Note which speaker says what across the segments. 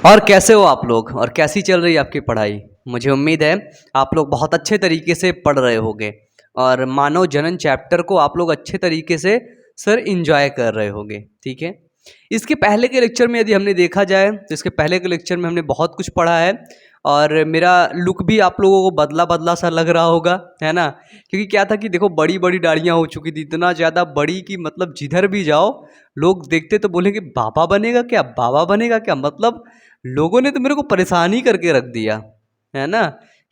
Speaker 1: और कैसे हो आप लोग और कैसी चल रही है आपकी पढ़ाई। मुझे उम्मीद है आप लोग बहुत अच्छे तरीके से पढ़ रहे होंगे और मानव जनन चैप्टर को आप लोग अच्छे तरीके से सर इंजॉय कर रहे होंगे। ठीक है, इसके पहले के लेक्चर में यदि हमने देखा जाए तो इसके पहले के लेक्चर में हमने बहुत कुछ पढ़ा है और मेरा लुक भी आप लोगों को बदला बदला सा लग रहा होगा, है ना। क्योंकि क्या था कि देखो बड़ी बड़ी दाढ़ियाँ हो चुकी थी, इतना ज़्यादा बड़ी कि मतलब जिधर भी जाओ लोग देखते तो बोलेंगे बाबा बनेगा क्या, बाबा बनेगा क्या। मतलब लोगों ने तो मेरे को परेशान ही करके रख दिया, है ना।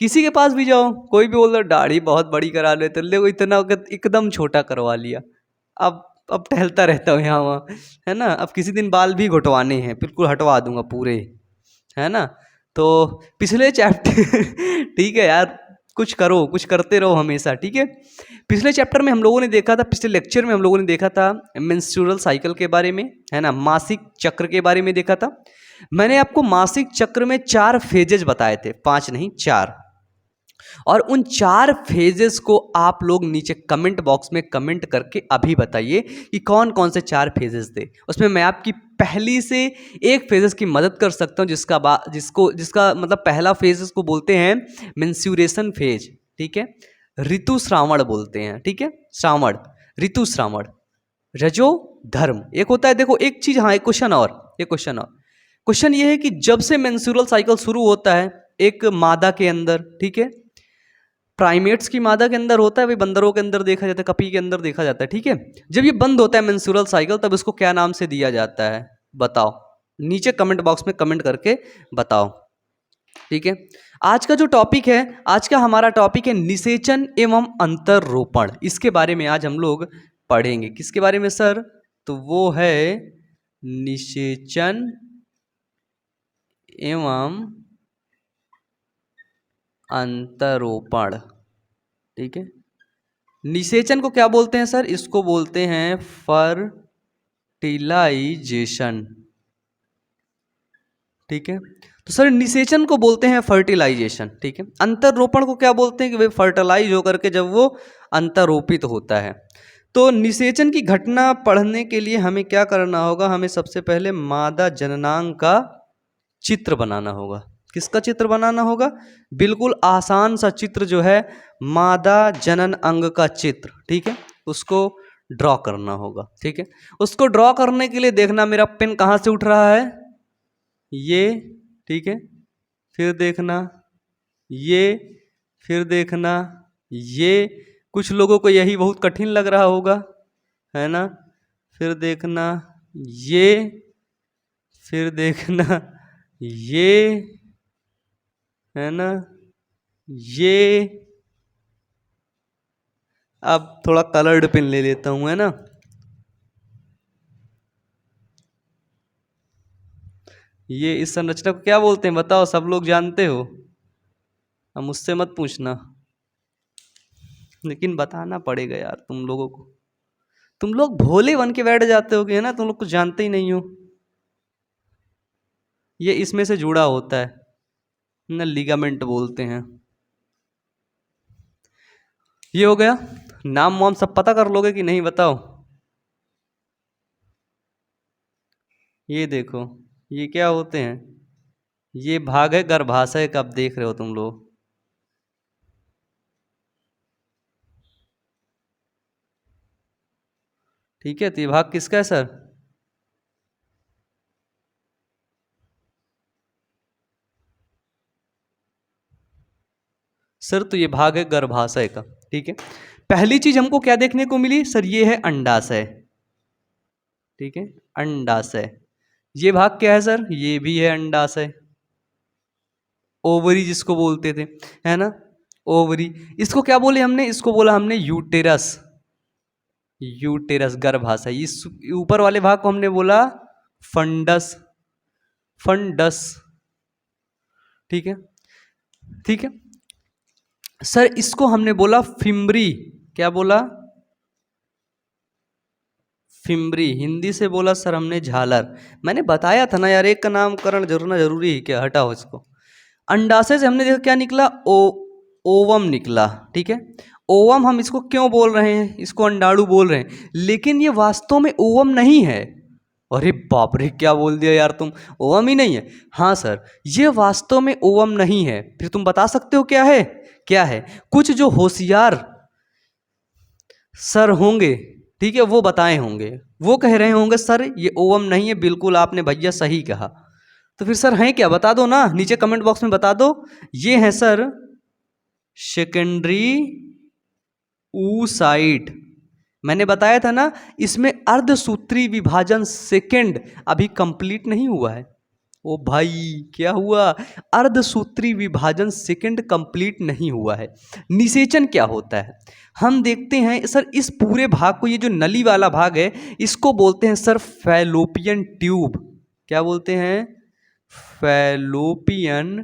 Speaker 1: किसी के पास भी जाओ कोई भी बोल रहा दाढ़ी बहुत बड़ी करा लेते, ले इतना एकदम छोटा करवा लिया। अब टहलता रहता हूँ यहाँ वहाँ, है ना। अब किसी दिन बाल भी घुटवाने हैं, बिल्कुल हटवा दूंगा पूरे, है ना। तो पिछले चैप्टर ठीक है यार, कुछ करो, कुछ करते रहो हमेशा, ठीक है। पिछले चैप्टर में हम लोगों ने देखा था, पिछले लेक्चर में हम लोगों ने देखा था मेंस्ट्रुअल साइकिल के बारे में, है ना, मासिक चक्र के बारे में देखा था। मैंने आपको मासिक चक्र में 4 फेजेज बताए थे, 5 नहीं 4, और उन 4 फेजेस को आप लोग नीचे कमेंट बॉक्स में कमेंट करके अभी बताइए कि कौन कौन से 4 फेजेस थे। उसमें मैं आपकी पहली से एक फेजेस की मदद कर सकता हूं, जिसका मतलब पहला फेजेस को बोलते हैं मेंस्ट्रुएशन फेज, ठीक है। ऋतु श्रावण बोलते हैं, ठीक है, श्रावण, ऋतु श्रावण। रजो धर्म एक होता है। देखो एक चीज, हाँ एक क्वेश्चन और, क्वेश्चन ये है कि जब से मेंस्ट्रुअल साइकिल शुरू होता है एक मादा के अंदर, ठीक है, प्राइमेट्स की मादा के अंदर होता है, भाई बंदरों के अंदर देखा जाता है, कपी के अंदर देखा जाता है, ठीक है। जब ये बंद होता है मेंस्ट्रुअल साइकिल तब इसको क्या नाम से दिया जाता है, बताओ, नीचे कमेंट बॉक्स में कमेंट करके बताओ, ठीक है। आज का जो टॉपिक है, आज का हमारा टॉपिक है निषेचन एवं अंतररोपण। इसके बारे में आज हम लोग पढ़ेंगे। किसके बारे में सर? तो वो है निषेचन एवं अंतरोपण, ठीक है। निषेचन को क्या बोलते हैं सर? इसको बोलते हैं फर्टिलाइजेशन, ठीक है। तो सर निषेचन को बोलते हैं फर्टिलाइजेशन, ठीक है। अंतरोपण को क्या बोलते हैं कि भाई फर्टिलाइज होकर के जब वो अंतरोपित होता है। तो निषेचन की घटना पढ़ने के लिए हमें क्या करना होगा? हमें सबसे पहले मादा जननांग का चित्र बनाना होगा। किसका चित्र बनाना होगा? बिल्कुल आसान सा चित्र जो है, मादा जनन अंग का चित्र, ठीक है, उसको ड्रॉ करना होगा, ठीक है। उसको ड्रॉ करने के लिए देखना मेरा पेन कहाँ से उठ रहा है, ये, ठीक है, फिर देखना ये, फिर देखना ये। कुछ लोगों को यही बहुत कठिन लग रहा होगा, है ना। फिर देखना ये, फिर देखना ये, है ना, ये। अब थोड़ा कलर्ड पेन ले लेता हूं, है ना। ये इस संरचना को क्या बोलते हैं बताओ? सब लोग जानते हो, अब मुझसे मत पूछना, लेकिन बताना पड़ेगा यार तुम लोगों को। तुम लोग भोले बन के बैठ जाते हो, है ना, तुम लोग कुछ जानते ही नहीं हो। ये इसमें से जुड़ा होता है ना, लिगामेंट बोलते हैं। ये हो गया। नाम वाम सब पता कर लोगे कि नहीं बताओ? ये देखो, ये क्या होते हैं? ये भाग है गर्भाशय का, अब देख रहे हो तुम लोग, ठीक है। तो ये भाग किसका है सर? सर तो ये भाग है गर्भाशय का, ठीक है। पहली चीज हमको क्या देखने को मिली सर? ये है अंडाशय, ठीक है, अंडाशय। ये भाग क्या है सर? ये भी है अंडाशय, ओवरी जिसको बोलते थे, है ना, ओवरी। इसको क्या बोले हमने? इसको बोला हमने यूटेरस, यूटेरस गर्भाशय। इस ऊपर वाले भाग को हमने बोला फंडस, फंडस, ठीक है, ठीक है। सर इसको हमने बोला फिम्बरी, क्या बोला? फिम्बरी। हिंदी से बोला सर हमने झालर। मैंने बताया था ना यार, एक का नामकरण जरूरी है क्या? हटाओ इसको। अंडाशय से हमने देखा क्या निकला? ओवम निकला, ठीक है। ओवम हम इसको क्यों बोल रहे हैं? इसको अंडाणु बोल रहे हैं, लेकिन ये वास्तव में ओवम नहीं है। अरे बाप रे, क्या बोल दिया यार तुम, ओवम ही नहीं है? हाँ सर, ये वास्तव में ओवम नहीं है। फिर तुम बता सकते हो क्या है? क्या है? कुछ जो होशियार सर होंगे, ठीक है, वो बताए होंगे, वो कह रहे होंगे सर ये ओवम नहीं है, बिल्कुल आपने भैया सही कहा। तो फिर सर हैं क्या, बता दो ना, नीचे कमेंट बॉक्स में बता दो। ये है सर सेकेंडरी ऊसाइट। मैंने बताया था ना, इसमें अर्धसूत्री विभाजन सेकेंड अभी कंप्लीट नहीं हुआ है। ओ भाई क्या हुआ, अर्धसूत्री विभाजन सेकंड कंप्लीट नहीं हुआ है। निषेचन क्या होता है हम देखते हैं सर। इस पूरे भाग को, ये जो नली वाला भाग है, इसको बोलते हैं सर फैलोपियन ट्यूब। क्या बोलते हैं? Fallopian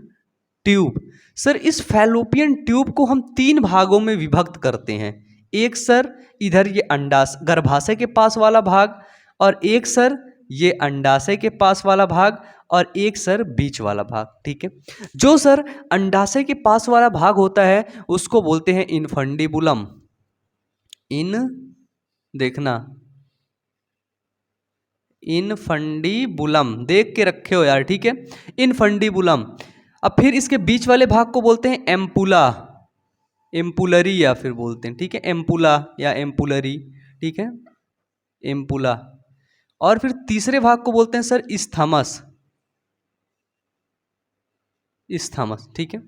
Speaker 1: tube. सर इस फैलोपियन ट्यूब को हम 3 भागों में विभक्त करते हैं। एक सर इधर ये गर्भाशय के पास वाला भाग, और एक सर ये अंडाशय के पास वाला भाग, और एक सर बीच वाला भाग। ठीक है, जो सर अंडाशय के पास वाला भाग होता है उसको बोलते हैं इनफंडिबुलम। देखना, इनफंडिबुलम देख के रखे हो यार, ठीक है, इनफंडिबुलम। अब फिर इसके बीच वाले भाग को बोलते हैं एम्पुला, एम्पुलरी या फिर बोलते हैं, ठीक है, एम्पुला या एम्पुलरी, ठीक है, एम्पुला। और फिर तीसरे भाग को बोलते हैं सर इस्थमस, इस्थमस, ठीक है।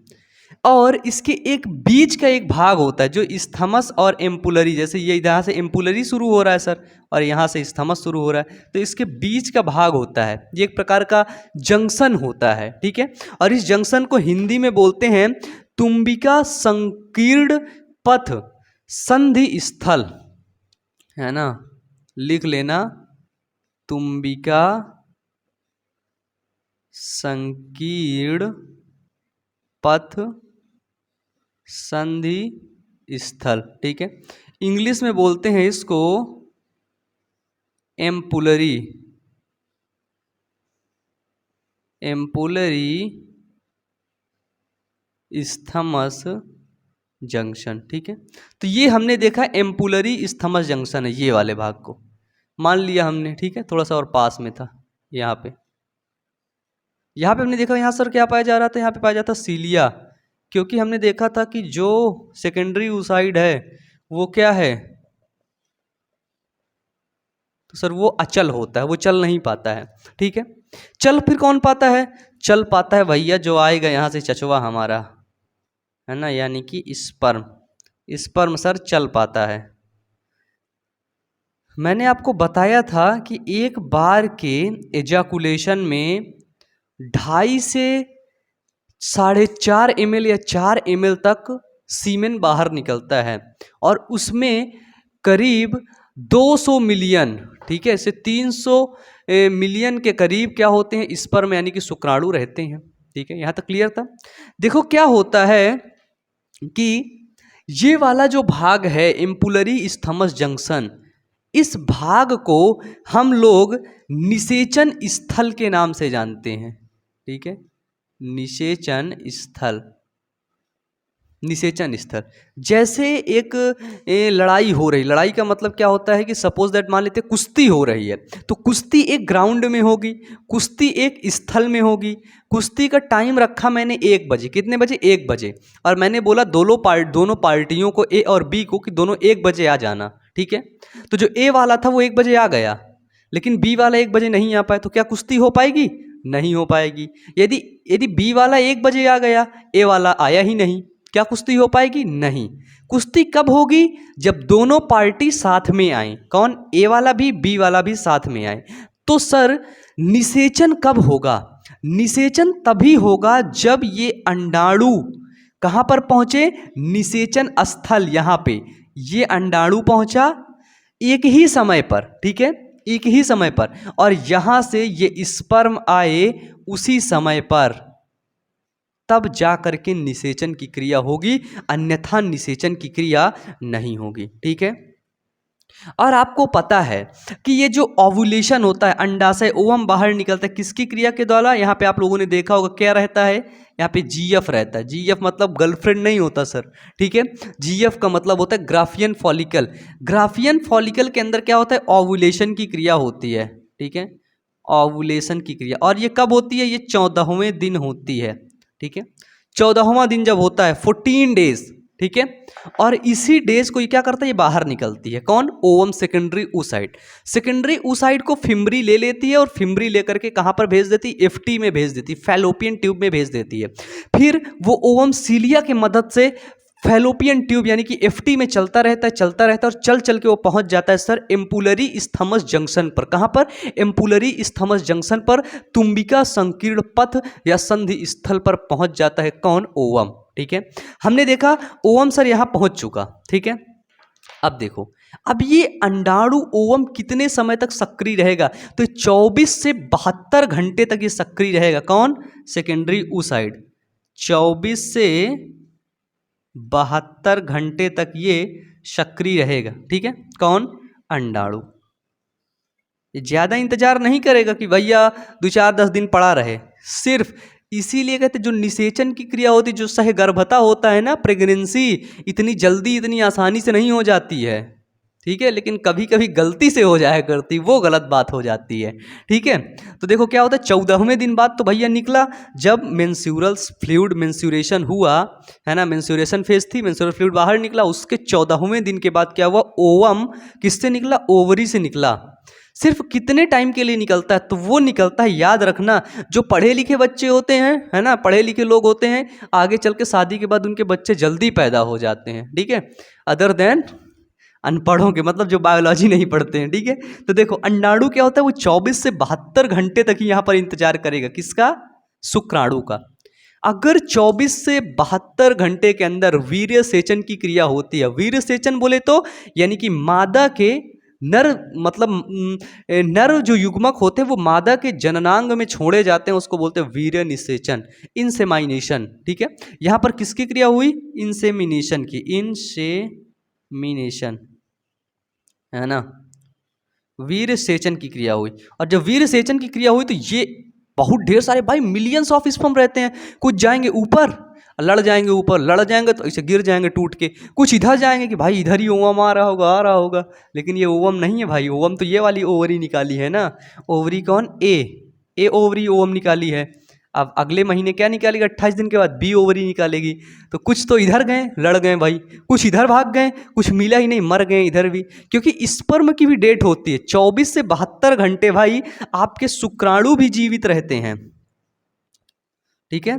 Speaker 1: और इसके एक बीच का एक भाग होता है जो इस्थमस और एम्पुलरी, जैसे ये यहाँ से एम्पुलरी शुरू हो रहा है सर और यहाँ से इस्थमस शुरू हो रहा है, तो इसके बीच का भाग होता है, ये एक प्रकार का जंक्शन होता है, ठीक है। और इस जंक्शन को हिंदी में बोलते हैं तुम्बिका संकीर्ण पथ संधि स्थल, है ना, लिख लेना, तुम्बिका संकीर्ण पथ संधि स्थल, ठीक है। इंग्लिश में बोलते हैं इसको एम्पुलरी, एम्पुलरी इस्थमस जंक्शन, ठीक है। तो ये हमने देखा एम्पुलरी इस्थमस जंक्शन है, ये वाले भाग को मान लिया हमने, ठीक है। थोड़ा सा और पास में था, यहाँ पे हमने देखा, यहाँ सर क्या पाया जा रहा था, यहाँ पे पाया जाता सीलिया, क्योंकि हमने देखा था कि जो सेकेंडरी ऊसाइड है वो क्या है, तो सर वो अचल होता है, वो चल नहीं पाता है, ठीक है। चल फिर कौन पाता है? चल पाता है भैया जो आएगा यहाँ से चचवा हमारा, है ना, यानी कि स्पर्म, स्पर्म सर चल पाता है। मैंने आपको बताया था कि एक बार के एजाकुलेशन में 2.5 से 4.5 ml या 4 ml तक सीमेन बाहर निकलता है, और उसमें करीब 200 मिलियन, ठीक है, इसे 300 मिलियन के करीब क्या होते हैं, स्पर्म यानी कि शुक्राणु रहते हैं, ठीक है। यहाँ तक क्लियर था। देखो क्या होता है कि ये वाला जो भाग है एम्पुलरी इस्थमस जंक्शन, इस भाग को हम लोग निषेचन स्थल के नाम से जानते हैं, ठीक है, निषेचन स्थल, निषेचन स्थल। जैसे एक लड़ाई हो रही, लड़ाई का मतलब क्या होता है कि सपोज दैट मान लेते कुश्ती हो रही है, तो कुश्ती एक ग्राउंड में होगी, कुश्ती एक स्थल में होगी। कुश्ती का टाइम रखा मैंने 1 बजे, कितने बजे? 1 बजे, और मैंने बोला दोनों पार्टियों को, ए और बी को, कि दोनों 1 बजे आ जाना, ठीक है। तो जो ए वाला था वो 1 बजे आ गया, लेकिन बी वाला 1 बजे नहीं आ पाया, तो क्या कुश्ती हो पाएगी? नहीं हो पाएगी। यदि बी वाला 1 बजे आ गया, ए वाला आया ही नहीं, क्या कुश्ती हो पाएगी? नहीं। कुश्ती कब होगी? जब दोनों पार्टी साथ में आए, कौन? ए वाला भी बी वाला भी साथ में आए। तो सर निषेचन कब होगा? निषेचन तभी होगा जब ये अंडाणु कहाँ पर पहुंचे? निषेचन स्थल, यहाँ पे ये अंडाणु पहुंचा एक ही समय पर, ठीक है, एक ही समय पर, और यहां से ये स्पर्म आए उसी समय पर, तब जा करके निषेचन की क्रिया होगी, अन्यथा निषेचन की क्रिया नहीं होगी, ठीक है। और आपको पता है कि ये जो ओवुलेशन होता है, अंडाशय ओवम बाहर निकलता है, किसकी क्रिया के द्वारा? यहाँ पे आप लोगों ने देखा होगा क्या रहता है, यहाँ पे जीएफ रहता है। जीएफ मतलब गर्लफ्रेंड नहीं होता सर, ठीक है। जीएफ का मतलब होता है ग्राफियन फॉलिकल। ग्राफियन फॉलिकल के अंदर क्या होता है? ओवुलेशन की क्रिया होती है, ठीक है, ओवुलेशन की क्रिया। और ये कब होती है? ये 14वें दिन होती है, ठीक है। 14वां दिन जब होता है, 14 डेज, ठीक है। और इसी डेज को ये क्या करता है? ये बाहर निकलती है। कौन? Ovum secondary oocyte। Secondary oocyte को फिम्बरी ले लेती है और फिम्बरी लेकर के कहाँ पर भेज देती है? एफटी में भेज देती है, फैलोपियन ट्यूब में भेज देती है। फिर वो ओवम सीलिया की मदद से फैलोपियन ट्यूब यानी कि एफटी में चलता रहता है, चलता रहता है, और चल चल के वो पहुंच जाता है सर एम्पुलरी स्थमस जंक्शन पर। कहां पर? एम्पुलरी स्थमस जंक्शन पर, तुम्बिका संकीर्ण पथ या संधि स्थल पर पहुंच जाता है। कौन? ओवम, ठीक है। हमने देखा ओवम सर यहां पहुंच चुका, ठीक है। अब देखो, अब ये अंडाणु ओवम कितने समय तक सक्रिय रहेगा? तो 24 से 72 घंटे तक ये सक्रिय रहेगा। कौन? Secondary oocyte। 24 से 72 घंटे तक ये सक्रिय रहेगा, ठीक है। कौन? अंडाणु। ज्यादा इंतजार नहीं करेगा कि भैया 2-4-10 दिन पड़ा रहे। सिर्फ इसीलिए कहते जो निषेचन की क्रिया होती, जो सहगर्भता होता है ना, प्रेगनेंसी इतनी जल्दी इतनी आसानी से नहीं हो जाती है, ठीक है। लेकिन कभी कभी गलती से हो जाया करती, वो गलत बात हो जाती है, ठीक है। तो देखो क्या होता है, 14वें दिन बाद तो भैया निकला जब मेंस्यूरल फ्लूइड मेंस्यूरेशन हुआ, है ना, मेंस्यूरेशन फेज थी, मेंस्यूरल फ्लूइड बाहर निकला। उसके 14वें दिन के बाद क्या हुआ? ओवम किससे निकला? ओवरी से निकला। सिर्फ कितने टाइम के लिए निकलता है? तो वो निकलता है, याद रखना, जो पढ़े लिखे बच्चे होते हैं, है ना, पढ़े लिखे लोग होते हैं, आगे चल के शादी के बाद उनके बच्चे जल्दी पैदा हो जाते हैं, ठीक है। अदर देन अनपढ़ों के, मतलब जो बायोलॉजी नहीं पढ़ते हैं, ठीक है। तो देखो अंडाणु क्या होता है, वो 24 से 72 घंटे तक ही यहाँ पर इंतजार करेगा। किसका? शुक्राणु का। अगर 24 से 72 घंटे के अंदर वीर्य सेचन की क्रिया होती है, वीर्य सेचन बोले तो यानी कि मादा के नर, मतलब नर जो युग्मक होते हैं वो मादा के जननांग में छोड़े जाते हैं, उसको बोलते हैं वीर्य निषेचन, इंसेमाइनेशन, ठीक है। यहाँ पर किसकी क्रिया हुई? इंसेमिनेशन की, इंसेमिनेशन, है ना, वीर सेचन की क्रिया हुई। और जब वीर सेचन की क्रिया हुई तो ये बहुत ढेर सारे भाई मिलियंस ऑफ स्पर्म रहते हैं। कुछ जाएंगे ऊपर, लड़ जाएंगे, ऊपर लड़ जाएंगे तो ऐसे गिर जाएंगे टूट के। कुछ इधर जाएंगे कि भाई इधर ही ओवम आ रहा होगा, आ रहा होगा, लेकिन ये ओवम नहीं है भाई। ओवम तो ये वाली ओवरी निकाली है ना, ओवरी कौन? ए ओवरी ओवम निकाली है। अब अगले महीने क्या निकालेगी? 28 दिन के बाद बी ओवरी निकालेगी। तो कुछ तो इधर गए, लड़ गए भाई, कुछ इधर भाग गए, कुछ मिला ही नहीं, मर गए इधर भी। क्योंकि स्पर्म की भी डेट होती है 24 से 72 घंटे भाई, आपके शुक्राणु भी जीवित रहते हैं, ठीक है।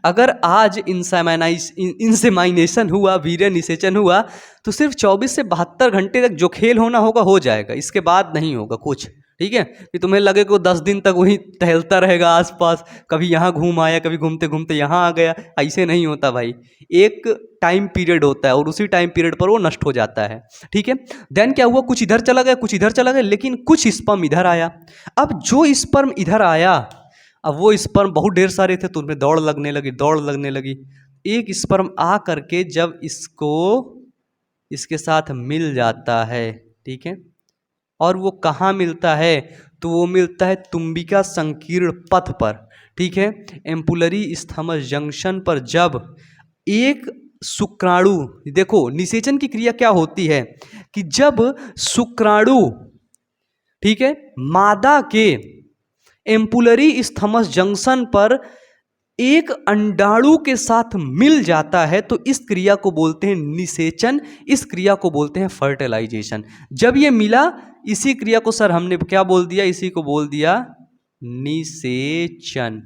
Speaker 1: अगर आज इंसेमाइनेशन हुआ, वीर्य निषेचन हुआ, तो सिर्फ 24 से 72 घंटे तक जो खेल होना होगा हो जाएगा, इसके बाद नहीं होगा कुछ, ठीक है। कि तुम्हें लगे कि 10 दिन तक वहीं टहलता रहेगा आसपास, कभी यहाँ घूम आया, कभी घूमते घूमते यहाँ आ गया, ऐसे नहीं होता भाई। एक टाइम पीरियड होता है और उसी टाइम पीरियड पर वो नष्ट हो जाता है, ठीक है। देन क्या हुआ? कुछ इधर चला गया, कुछ इधर चला गया, लेकिन कुछ स्पर्म इधर आया। अब जो स्पर्म इधर आया, अब वो स्पर्म बहुत ढेर सारे थे तो उनमें दौड़ लगने लगी, दौड़ लगने लगी। एक स्पर्म आ करके जब इसको इसके साथ मिल जाता है, ठीक है, और वो कहाँ मिलता है? तो वो मिलता है तुम्बिका संकीर्ण पथ पर, ठीक है, एम्पुलरी स्थमस जंक्शन पर। जब एक शुक्राणु, देखो निषेचन की क्रिया क्या होती है कि जब शुक्राणु, ठीक है, मादा के एम्पुलरी स्थमस जंक्शन पर एक अंडाणु के साथ मिल जाता है तो इस क्रिया को बोलते हैं निषेचन, इस क्रिया को बोलते हैं फर्टिलाइजेशन। जब ये मिला, इसी क्रिया को सर हमने क्या बोल दिया? इसी को बोल दिया निषेचन,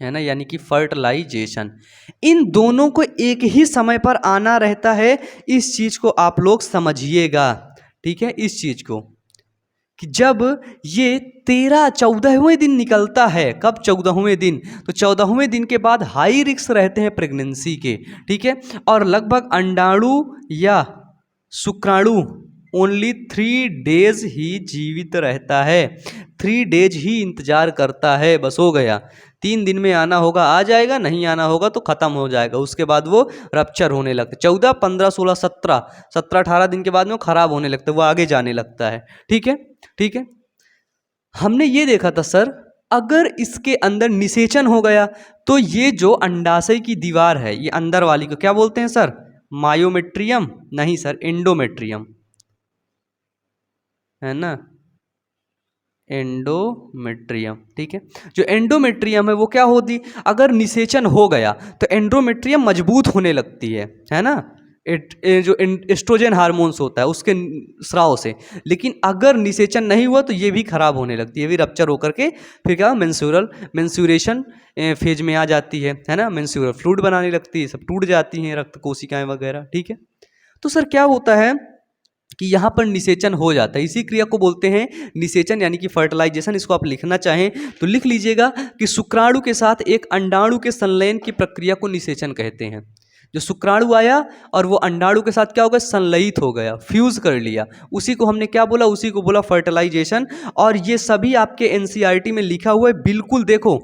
Speaker 1: है ना, यानी कि फर्टिलाइजेशन। इन दोनों को एक ही समय पर आना रहता है, इस चीज को आप लोग समझिएगा, ठीक है। इस चीज को कि जब ये 14वें दिन निकलता है, कब? 14वें दिन। तो 14वें दिन के बाद हाई रिस्क रहते हैं प्रेगनेंसी के, ठीक है। और लगभग अंडाणु या शुक्राणु ओनली 3 डेज ही जीवित रहता है, 3 डेज ही इंतजार करता है, बस हो गया। 3 दिन में आना होगा आ जाएगा, नहीं आना होगा तो खत्म हो जाएगा। उसके बाद वो रप्चर होने लगता है। 14, 15, 16, 17, 18 दिन के बाद में वो खराब होने लगता है, वो आगे जाने लगता है, ठीक है, ठीक है। हमने ये देखा था सर, अगर इसके अंदर निषेचन हो गया तो ये जो अंडाशय की दीवार है, ये अंदर वाली को क्या बोलते हैं सर? मायोमेट्रियम? नहीं सर, एंडोमेट्रियम, है ना। एंडोमेट्रियम, ठीक है। जो एंडोमेट्रियम है वो क्या होती, अगर निषेचन हो गया तो एंडोमेट्रियम मजबूत होने लगती है ना, जो एस्ट्रोजन हार्मोन्स होता है उसके स्राव से। लेकिन अगर निषेचन नहीं हुआ तो ये भी खराब होने लगती है, ये भी रप्चर होकर के फिर क्या मेंस्ट्रुएशन फेज में आ जाती है ना, मेंस्ट्रुअल फ्लूइड बनाने लगती है, सब टूट जाती हैं रक्त कोशिकाएं वगैरह, ठीक है। तो सर क्या होता है कि यहाँ पर निषेचन हो जाता है, इसी क्रिया को बोलते हैं निषेचन यानी कि फर्टिलाइजेशन। इसको आप लिखना चाहें तो लिख लीजिएगा कि शुक्राणु के साथ एक अंडाणु के संलयन की प्रक्रिया को निषेचन कहते हैं। जो शुक्राणु आया और वो अंडाणु के साथ क्या हो गया, संलयित हो गया, फ्यूज कर लिया, उसी को हमने क्या बोला, उसी को बोला फर्टिलाइजेशन। और ये सभी आपके एनसीईआरटी में लिखा हुआ है, बिल्कुल देखो,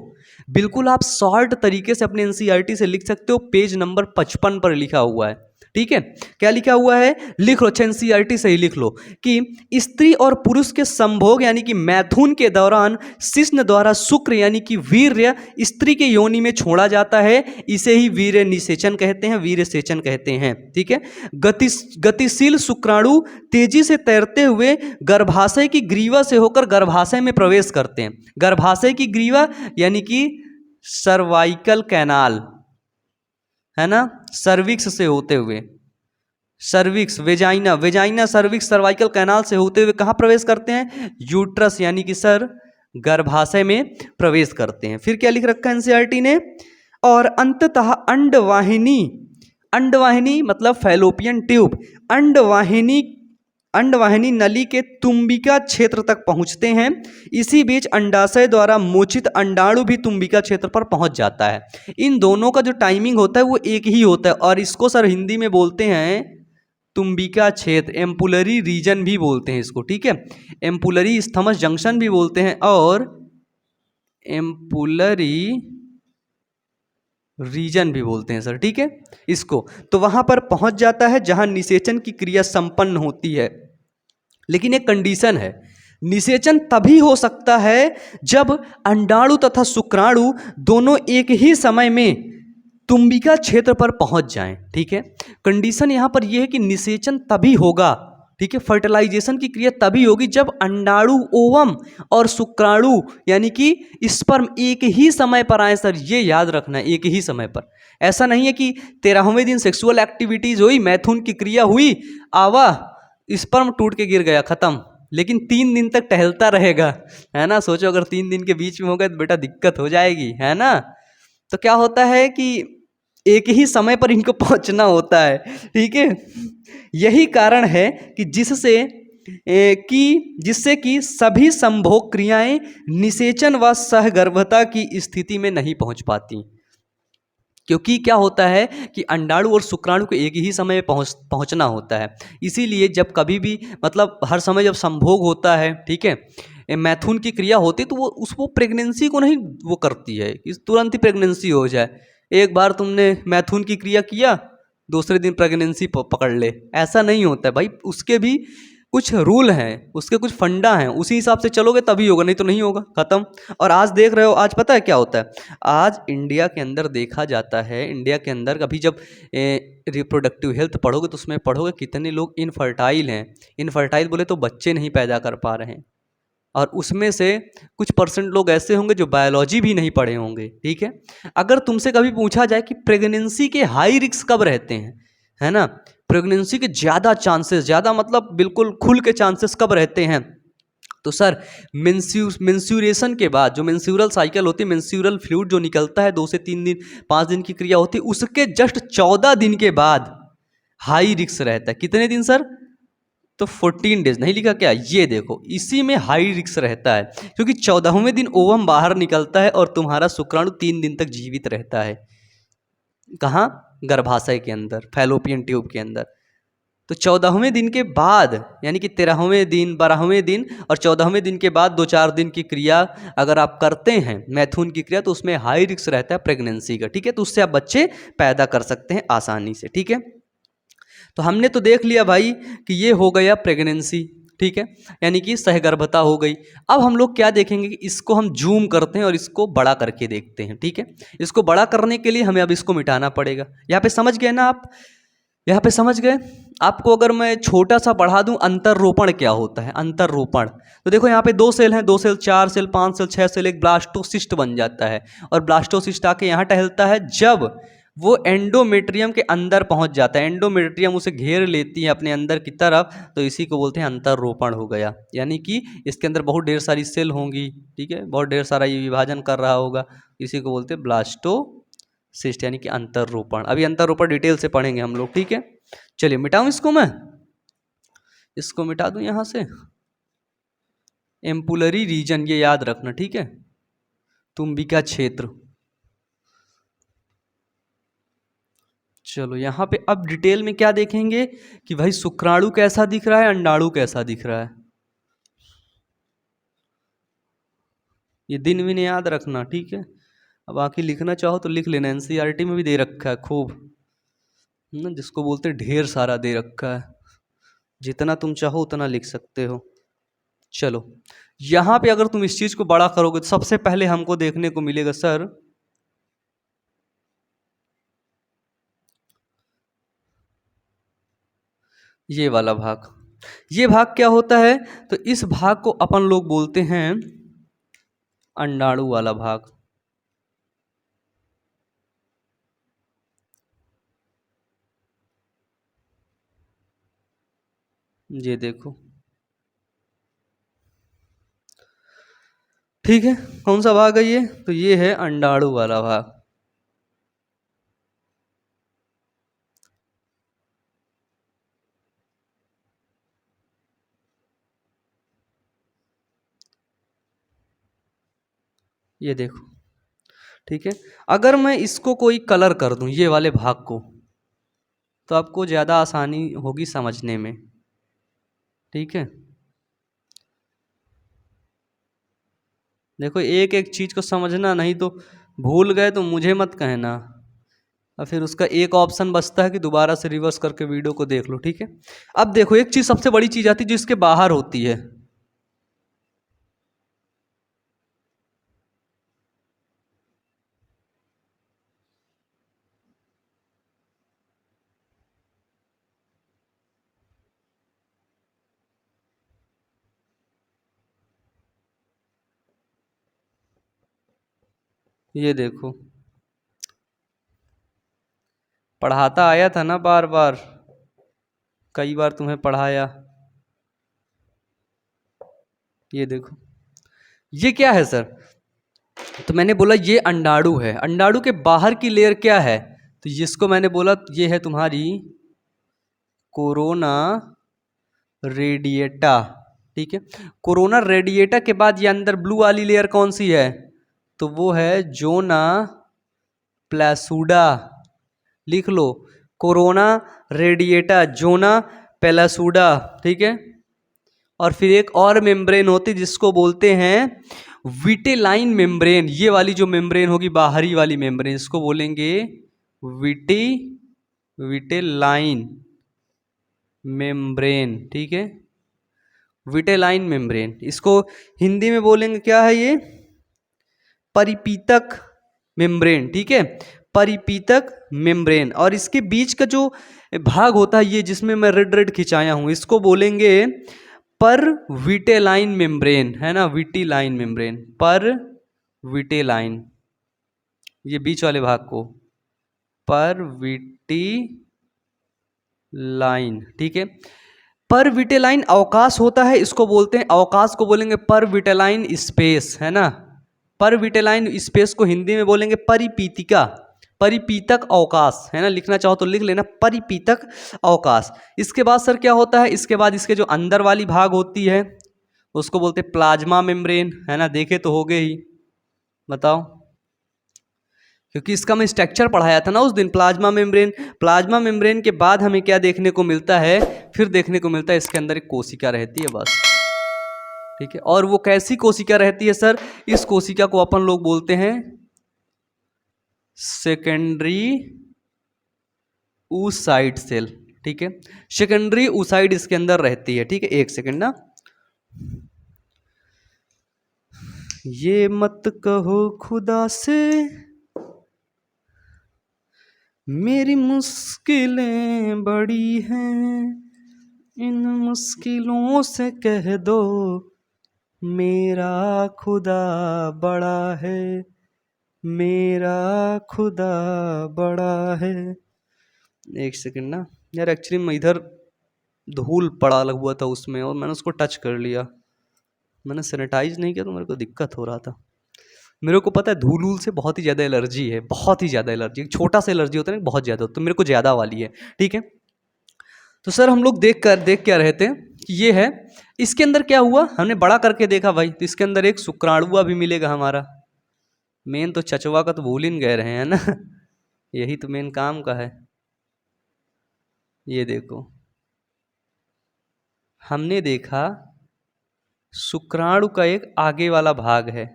Speaker 1: बिल्कुल आप शॉर्ट तरीके से अपने एनसीईआरटी से लिख सकते हो, पेज नंबर 55 पर लिखा हुआ है, ठीक है। क्या लिखा हुआ है, लिख लो, एनसीईआरटी से ही लिख लो कि स्त्री और पुरुष के संभोग यानी कि मैथुन के दौरान शिश्न द्वारा शुक्र यानी कि वीर्य स्त्री के योनि में छोड़ा जाता है, इसे ही वीर्य निषेचन कहते हैं, वीर्य सेचन कहते हैं, ठीक है। गतिशील शुक्राणु तेजी से तैरते हुए गर्भाशय की ग्रीवा से होकर गर्भाशय में प्रवेश करते हैं। गर्भाशय की ग्रीवा यानी कि सर्वाइकल कैनाल है ना, सर्विक्स से होते हुए, cervix vagina, vagina cervix cervical canal से होते हुए कहाँ प्रवेश करते हैं, यूट्रस यानी कि सर गर्भाशय में प्रवेश करते हैं। फिर क्या लिख रखा है एनसीईआरटी ने, और अंततः अंडवाहिनी, अंडवाहिनी मतलब फैलोपियन ट्यूब, अंडवाहिनी नली के तुम्बिका क्षेत्र तक पहुंचते हैं। इसी बीच अंडाशय द्वारा मोचित अंडाणु भी तुम्बिका क्षेत्र पर पहुंच जाता है। इन दोनों का जो टाइमिंग होता है वो एक ही होता है, और इसको सर हिंदी में बोलते हैं तुम्बिका क्षेत्र, एम्पुलरी रीजन भी बोलते हैं इसको, ठीक है। एम्पुलरी स्थमस जंक्शन भी बोलते हैं और एम्पुलरी रीजन भी बोलते हैं सर, ठीक है इसको। तो वहां पर पहुंच जाता है जहां निषेचन की क्रिया संपन्न होती है। लेकिन एक कंडीशन है, निषेचन तभी हो सकता है जब अंडाणु तथा शुक्राणु दोनों एक ही समय में तुम्बिका क्षेत्र पर पहुंच जाएं, ठीक है। कंडीशन यहां पर यह है कि निषेचन तभी होगा, ठीक है, फर्टिलाइजेशन की क्रिया तभी होगी जब अंडाणु, ओवम और शुक्राणु यानी कि स्पर्म एक ही समय पर आए। सर ये याद रखना, एक ही समय पर। ऐसा नहीं है कि 13वें दिन सेक्सुअल एक्टिविटीज हुई, मैथुन की क्रिया हुई, आवा स्पर्म टूट के गिर गया, खत्म, लेकिन 3 दिन तक टहलता रहेगा, है ना। सोचो अगर 3 दिन के बीच में हो गए तो बेटा दिक्कत हो जाएगी, है ना। तो क्या होता है कि एक ही समय पर इनको पहुंचना होता है, ठीक है। यही कारण है कि जिससे कि सभी संभोग क्रियाएं निषेचन व सहगर्भता की स्थिति में नहीं पहुंच पाती, क्योंकि क्या होता है कि अंडाणु और शुक्राणु को एक ही समय पहुंचना होता है। इसीलिए जब कभी भी मतलब हर समय जब संभोग होता है, ठीक है, मैथुन की क्रिया होती तो वो प्रेगनेंसी को नहीं वो करती है कि तुरंत ही प्रेगनेंसी हो जाए। एक बार तुमने मैथुन की क्रिया किया, दूसरे दिन प्रेगनेंसी पकड़ ले, ऐसा नहीं होता है भाई। उसके भी कुछ रूल हैं, उसके कुछ फंडा हैं, उसी हिसाब से चलोगे तभी होगा, नहीं तो नहीं होगा, खत्म। और आज देख रहे हो, आज पता है क्या होता है, आज इंडिया के अंदर देखा जाता है, इंडिया के अंदर अभी जब रिप्रोडक्टिव हेल्थ पढ़ोगे तो उसमें पढ़ोगे कितने लोग इनफर्टाइल हैं। इनफर्टाइल बोले तो बच्चे नहीं पैदा कर पा रहे हैं, और उसमें से कुछ परसेंट लोग ऐसे होंगे जो बायोलॉजी भी नहीं पढ़े होंगे, ठीक है। अगर तुमसे कभी पूछा जाए कि प्रेगनेंसी के हाई रिस्क कब रहते हैं, है ना, प्रेगनेंसी के ज़्यादा चांसेस, ज़्यादा मतलब बिल्कुल खुल के चांसेस कब रहते हैं, तो सर मेंस्ट्रुएशन के बाद जो मेंस्ट्रुअल साइकिल होती है, मेंस्ट्रुअल फ्लूइड जो निकलता है 2 से 3 दिन 5 दिन की क्रिया होती है, उसके जस्ट 14 दिन के बाद हाई रिस्क रहता है। कितने दिन सर, तो 14 डेज नहीं लिखा क्या, ये देखो इसी में हाई रिस्क रहता है, क्योंकि 14वें दिन ओवम बाहर निकलता है और तुम्हारा शुक्राणु 3 दिन तक जीवित रहता है। कहाँ, गर्भाशय के अंदर, फैलोपियन ट्यूब के अंदर। तो 14वें दिन के बाद यानी कि 13वें दिन, 12वें दिन और 14वें दिन के बाद 2-4 दिन की क्रिया अगर आप करते हैं मैथुन की क्रिया, तो उसमें हाई रिस्क रहता है प्रेगनेंसी का, ठीक है। तो उससे आप बच्चे पैदा कर सकते हैं आसानी से, ठीक है। तो हमने तो देख लिया भाई कि ये हो गया प्रेगनेंसी, ठीक है, यानी कि सहगर्भता हो गई। अब हम लोग क्या देखेंगे कि इसको हम जूम करते हैं और इसको बड़ा करके देखते हैं, ठीक है। इसको बड़ा करने के लिए हमें अब इसको मिटाना पड़ेगा। यहाँ पे समझ गए ना आप, यहाँ पे समझ गए। आपको अगर मैं छोटा सा बढ़ा दूं अंतररोपण क्या होता है, अंतररोपण, तो देखो यहाँ पे 2 सेल हैं, 2 सेल, 4 सेल, 5 सेल, 6 सेल, एक ब्लास्टोसिस्ट बन जाता है। और ब्लास्टोसिस्ट आके यहाँ टहलता है जब वो एंडोमेट्रियम के अंदर पहुंच जाता है, एंडोमेट्रियम उसे घेर लेती है अपने अंदर की तरफ, तो इसी को बोलते हैं अंतररोपण हो गया। यानी कि इसके अंदर बहुत ढेर सारी सेल होंगी, ठीक है, बहुत ढेर सारा ये विभाजन कर रहा होगा, इसी को बोलते हैं ब्लास्टोसिस्ट यानी कि अंतररोपण। अभी अंतररोपण डिटेल से पढ़ेंगे हम लोग, ठीक है। चलिए मिटाऊं इसको, मैं इसको मिटा दूं यहां से। एम्पुलरी रीजन ये याद रखना, ठीक है, तुम्बिका क्षेत्र। चलो यहाँ पे अब डिटेल में क्या देखेंगे कि भाई शुक्राणु कैसा दिख रहा है, अंडाणु कैसा दिख रहा है। ये दिन भी नहीं याद रखना, ठीक है। अब बाकी लिखना चाहो तो लिख लेना, एनसीईआरटी में भी दे रखा है खूब ना, जिसको बोलते हैं ढेर सारा दे रखा है, जितना तुम चाहो उतना लिख सकते हो। चलो यहाँ पे अगर तुम इस चीज को बड़ा करोगे तो सबसे पहले हमको देखने को मिलेगा सर ये वाला भाग। ये भाग क्या होता है, तो इस भाग को अपन लोग बोलते हैं अंडाणु वाला भाग। ये देखो, ठीक है, कौन सा भाग है ये, तो ये है अंडाणु वाला भाग। ये देखो, ठीक है। अगर मैं इसको कोई कलर कर दूं ये वाले भाग को, तो आपको ज़्यादा आसानी होगी समझने में, ठीक है। देखो एक एक चीज़ को समझना, नहीं तो भूल गए तो मुझे मत कहना, और फिर उसका एक ऑप्शन बचता है कि दोबारा से रिवर्स करके वीडियो को देख लो, ठीक है। अब देखो एक चीज़ सबसे बड़ी चीज़ आती है जो इसके बाहर होती है, ये देखो, पढ़ाता आया था ना बार बार, कई बार तुम्हें पढ़ाया। ये देखो, ये क्या है सर, तो मैंने बोला ये अंडाणु है, अंडाणु के बाहर की लेयर क्या है, तो जिसको मैंने बोला ये है तुम्हारी कोरोना रेडिएटा, ठीक है। कोरोना रेडिएटा के बाद ये अंदर ब्लू वाली लेयर कौन सी है, तो वो है जोना प्लासूडा। लिख लो, कोरोना रेडिएटा, जोना पेलासुडा, ठीक है। और फिर एक और मेम्ब्रेन होती जिसको बोलते हैं विटेलाइन मेम्ब्रेन, ये वाली जो मेम्ब्रेन होगी बाहरी वाली मेम्ब्रेन, इसको बोलेंगे विटी विटेलाइन मेम्ब्रेन, ठीक है, विटेलाइन मेम्ब्रेन। इसको हिंदी में बोलेंगे क्या है ये, परिपीतक मेम्ब्रेन, ठीक है, परिपीतक मेम्ब्रेन। और इसके बीच का जो भाग होता है ये जिसमें मैं रेड रेड खिंचाया हूं, इसको बोलेंगे पर विटेलाइन मेम्ब्रेन, है ना, विटीलाइन मेम्ब्रेन, पर विटेलाइन, ये बीच वाले भाग को पर विटी लाइन, ठीक है। पर विटेलाइन अवकाश होता है, इसको बोलते हैं, अवकाश को बोलेंगे पर विटेलाइन स्पेस, है ना। पर विटेलाइन स्पेस को हिंदी में बोलेंगे परिपीतिका, परिपीतक अवकाश, है ना, लिखना चाहो तो लिख लेना परिपीतक अवकाश। इसके बाद सर क्या होता है, इसके बाद इसके जो अंदर वाली भाग होती है उसको बोलते हैं प्लाज्मा मेम्ब्रेन, है ना, देखे तो होगे ही, बताओ, क्योंकि इसका मैं स्ट्रक्चर पढ़ाया था ना उस दिन, प्लाज्मा मेम्ब्रेन। प्लाज्मा मेम्ब्रेन के बाद हमें क्या देखने को मिलता है, फिर देखने को मिलता है इसके अंदर एक कोशिका रहती है बस, ठीक है। और वो कैसी कोशिका रहती है सर, इस कोशिका को अपन लोग बोलते हैं सेकेंडरी ऊसाइड सेल, ठीक है, सेकेंडरी ऊसाइड इसके अंदर रहती है, ठीक है। एक सेकेंड ना, ये मत कहो खुदा से मेरी मुश्किलें बड़ी हैं, इन मुश्किलों से कह दो मेरा खुदा बड़ा है, मेरा खुदा बड़ा है। एक सेकंड ना यार, एक्चुअली मैं इधर धूल पड़ा हुआ था उसमें और मैंने उसको टच कर लिया। मैंने सैनिटाइज नहीं किया तो मेरे को दिक्कत हो रहा था। मेरे को पता है धूल वूल से बहुत ही ज़्यादा एलर्जी है, बहुत ही ज़्यादा एलर्जी। छोटा सा एलर्जी होता है ना, बहुत ज़्यादा होता है, तो मेरे को ज़्यादा वाली है। ठीक है, तो सर हम लोग देख क्या रहे थे कि ये है, इसके अंदर क्या हुआ, हमने बड़ा करके देखा भाई, तो इसके अंदर एक शुक्राणुआ भी मिलेगा हमारा। मेन तो चचवा का तो भूल ही नहीं गए रहे हैं ना यही तो मेन काम का है। ये देखो, हमने देखा शुक्राणु का एक आगे वाला भाग है।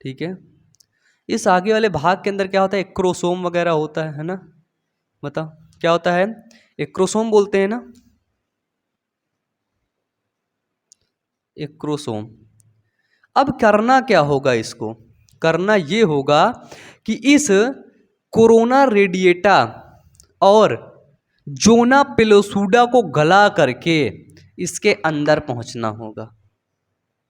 Speaker 1: ठीक है, इस आगे वाले भाग के अंदर क्या होता है, एक क्रोमोसोम वगैरह होता है ना। बताओ क्या होता है, एक क्रोमोसोम बोलते हैं ना, एक क्रोमोसोम। अब करना क्या होगा, इसको करना ये होगा कि इस कोरोना रेडिएटा और जोना पेलोसुडा को गला करके इसके अंदर पहुंचना होगा।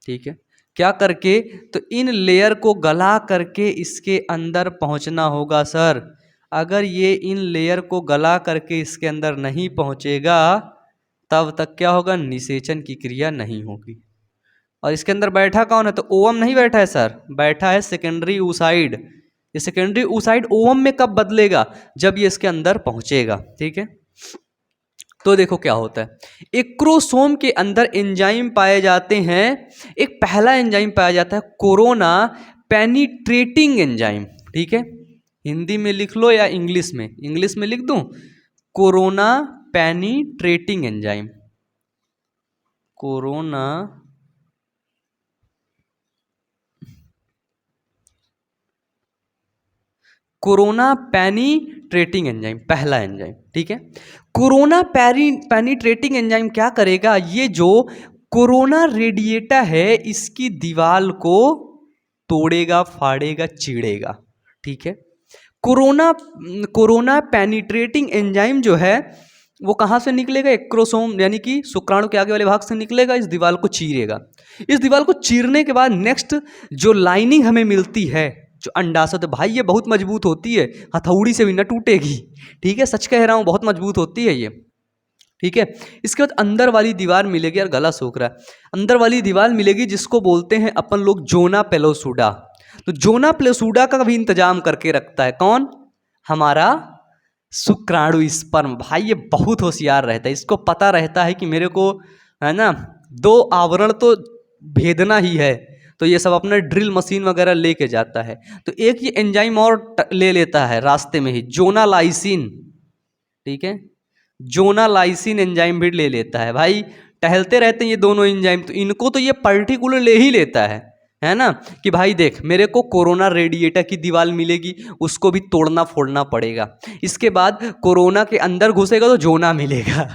Speaker 1: ठीक है, क्या करके, तो इन लेयर को गला करके इसके अंदर पहुंचना होगा सर। अगर ये इन लेयर को गला करके इसके अंदर नहीं पहुंचेगा तब तक क्या होगा, निषेचन की क्रिया नहीं होगी। और इसके अंदर बैठा कौन है, तो ओवम नहीं बैठा है सर, बैठा है सेकेंडरी oocyte। ये सेकेंडरी oocyte ओवम में कब बदलेगा, जब ये इसके अंदर पहुंचेगा। ठीक है, तो देखो क्या होता है, एक क्रोमोसोम के अंदर एंजाइम पाए जाते हैं। एक पहला एंजाइम पाया जाता है कोरोना पेनिट्रेटिंग एंजाइम। ठीक है, हिंदी में लिख लो या इंग्लिश में लिख दूं, corona penetrating enzyme. Corona corona penetrating enzyme, पहला एंजाइम। ठीक है, कोरोना पेनिट्रेटिंग एंजाइम क्या करेगा, ये जो कोरोना रेडिएटा है इसकी दीवार को तोड़ेगा, फाड़ेगा, चीड़ेगा। ठीक है, कोरोना कोरोना पेनिट्रेटिंग एंजाइम जो है वो कहाँ से निकलेगा, एक क्रोमोसोम यानी कि शुक्राणु के आगे वाले भाग से निकलेगा, इस दीवार को चीरेगा। इस दीवार को चीरने के बाद नेक्स्ट जो लाइनिंग हमें मिलती है, जो अंडाशय, तो भाई ये बहुत मजबूत होती है, हथौड़ी से भी न टूटेगी। ठीक है, सच कह रहा हूँ, बहुत मजबूत होती है ये। ठीक है, इसके बाद अंदर वाली दीवार मिलेगी, यार गला सूख रहा है, अंदर वाली दीवार मिलेगी जिसको बोलते हैं अपन लोग जोना पेलोसुडा। तो जोना पेलोसुडा का भी इंतजाम करके रखता है कौन, हमारा शुक्राणु स्पर्म। भाई ये बहुत होशियार रहता है, इसको पता रहता है कि मेरे को, है ना, दो आवरण तो भेदना ही है, तो ये सब अपना ड्रिल मशीन वगैरह लेके जाता है। तो एक ये एंजाइम और ले लेता है रास्ते में ही, जोनालाइसिन। ठीक है, जोनालाइसिन एंजाइम भी ले लेता है। भाई टहलते रहते हैं ये दोनों एंजाइम, तो इनको तो ये पर्टिकुलर ले ही लेता है ना, कि भाई देख मेरे को कोरोना रेडिएटर की दीवार मिलेगी, उसको भी तोड़ना फोड़ना पड़ेगा। इसके बाद कोरोना के अंदर घुसेगा तो जोना मिलेगा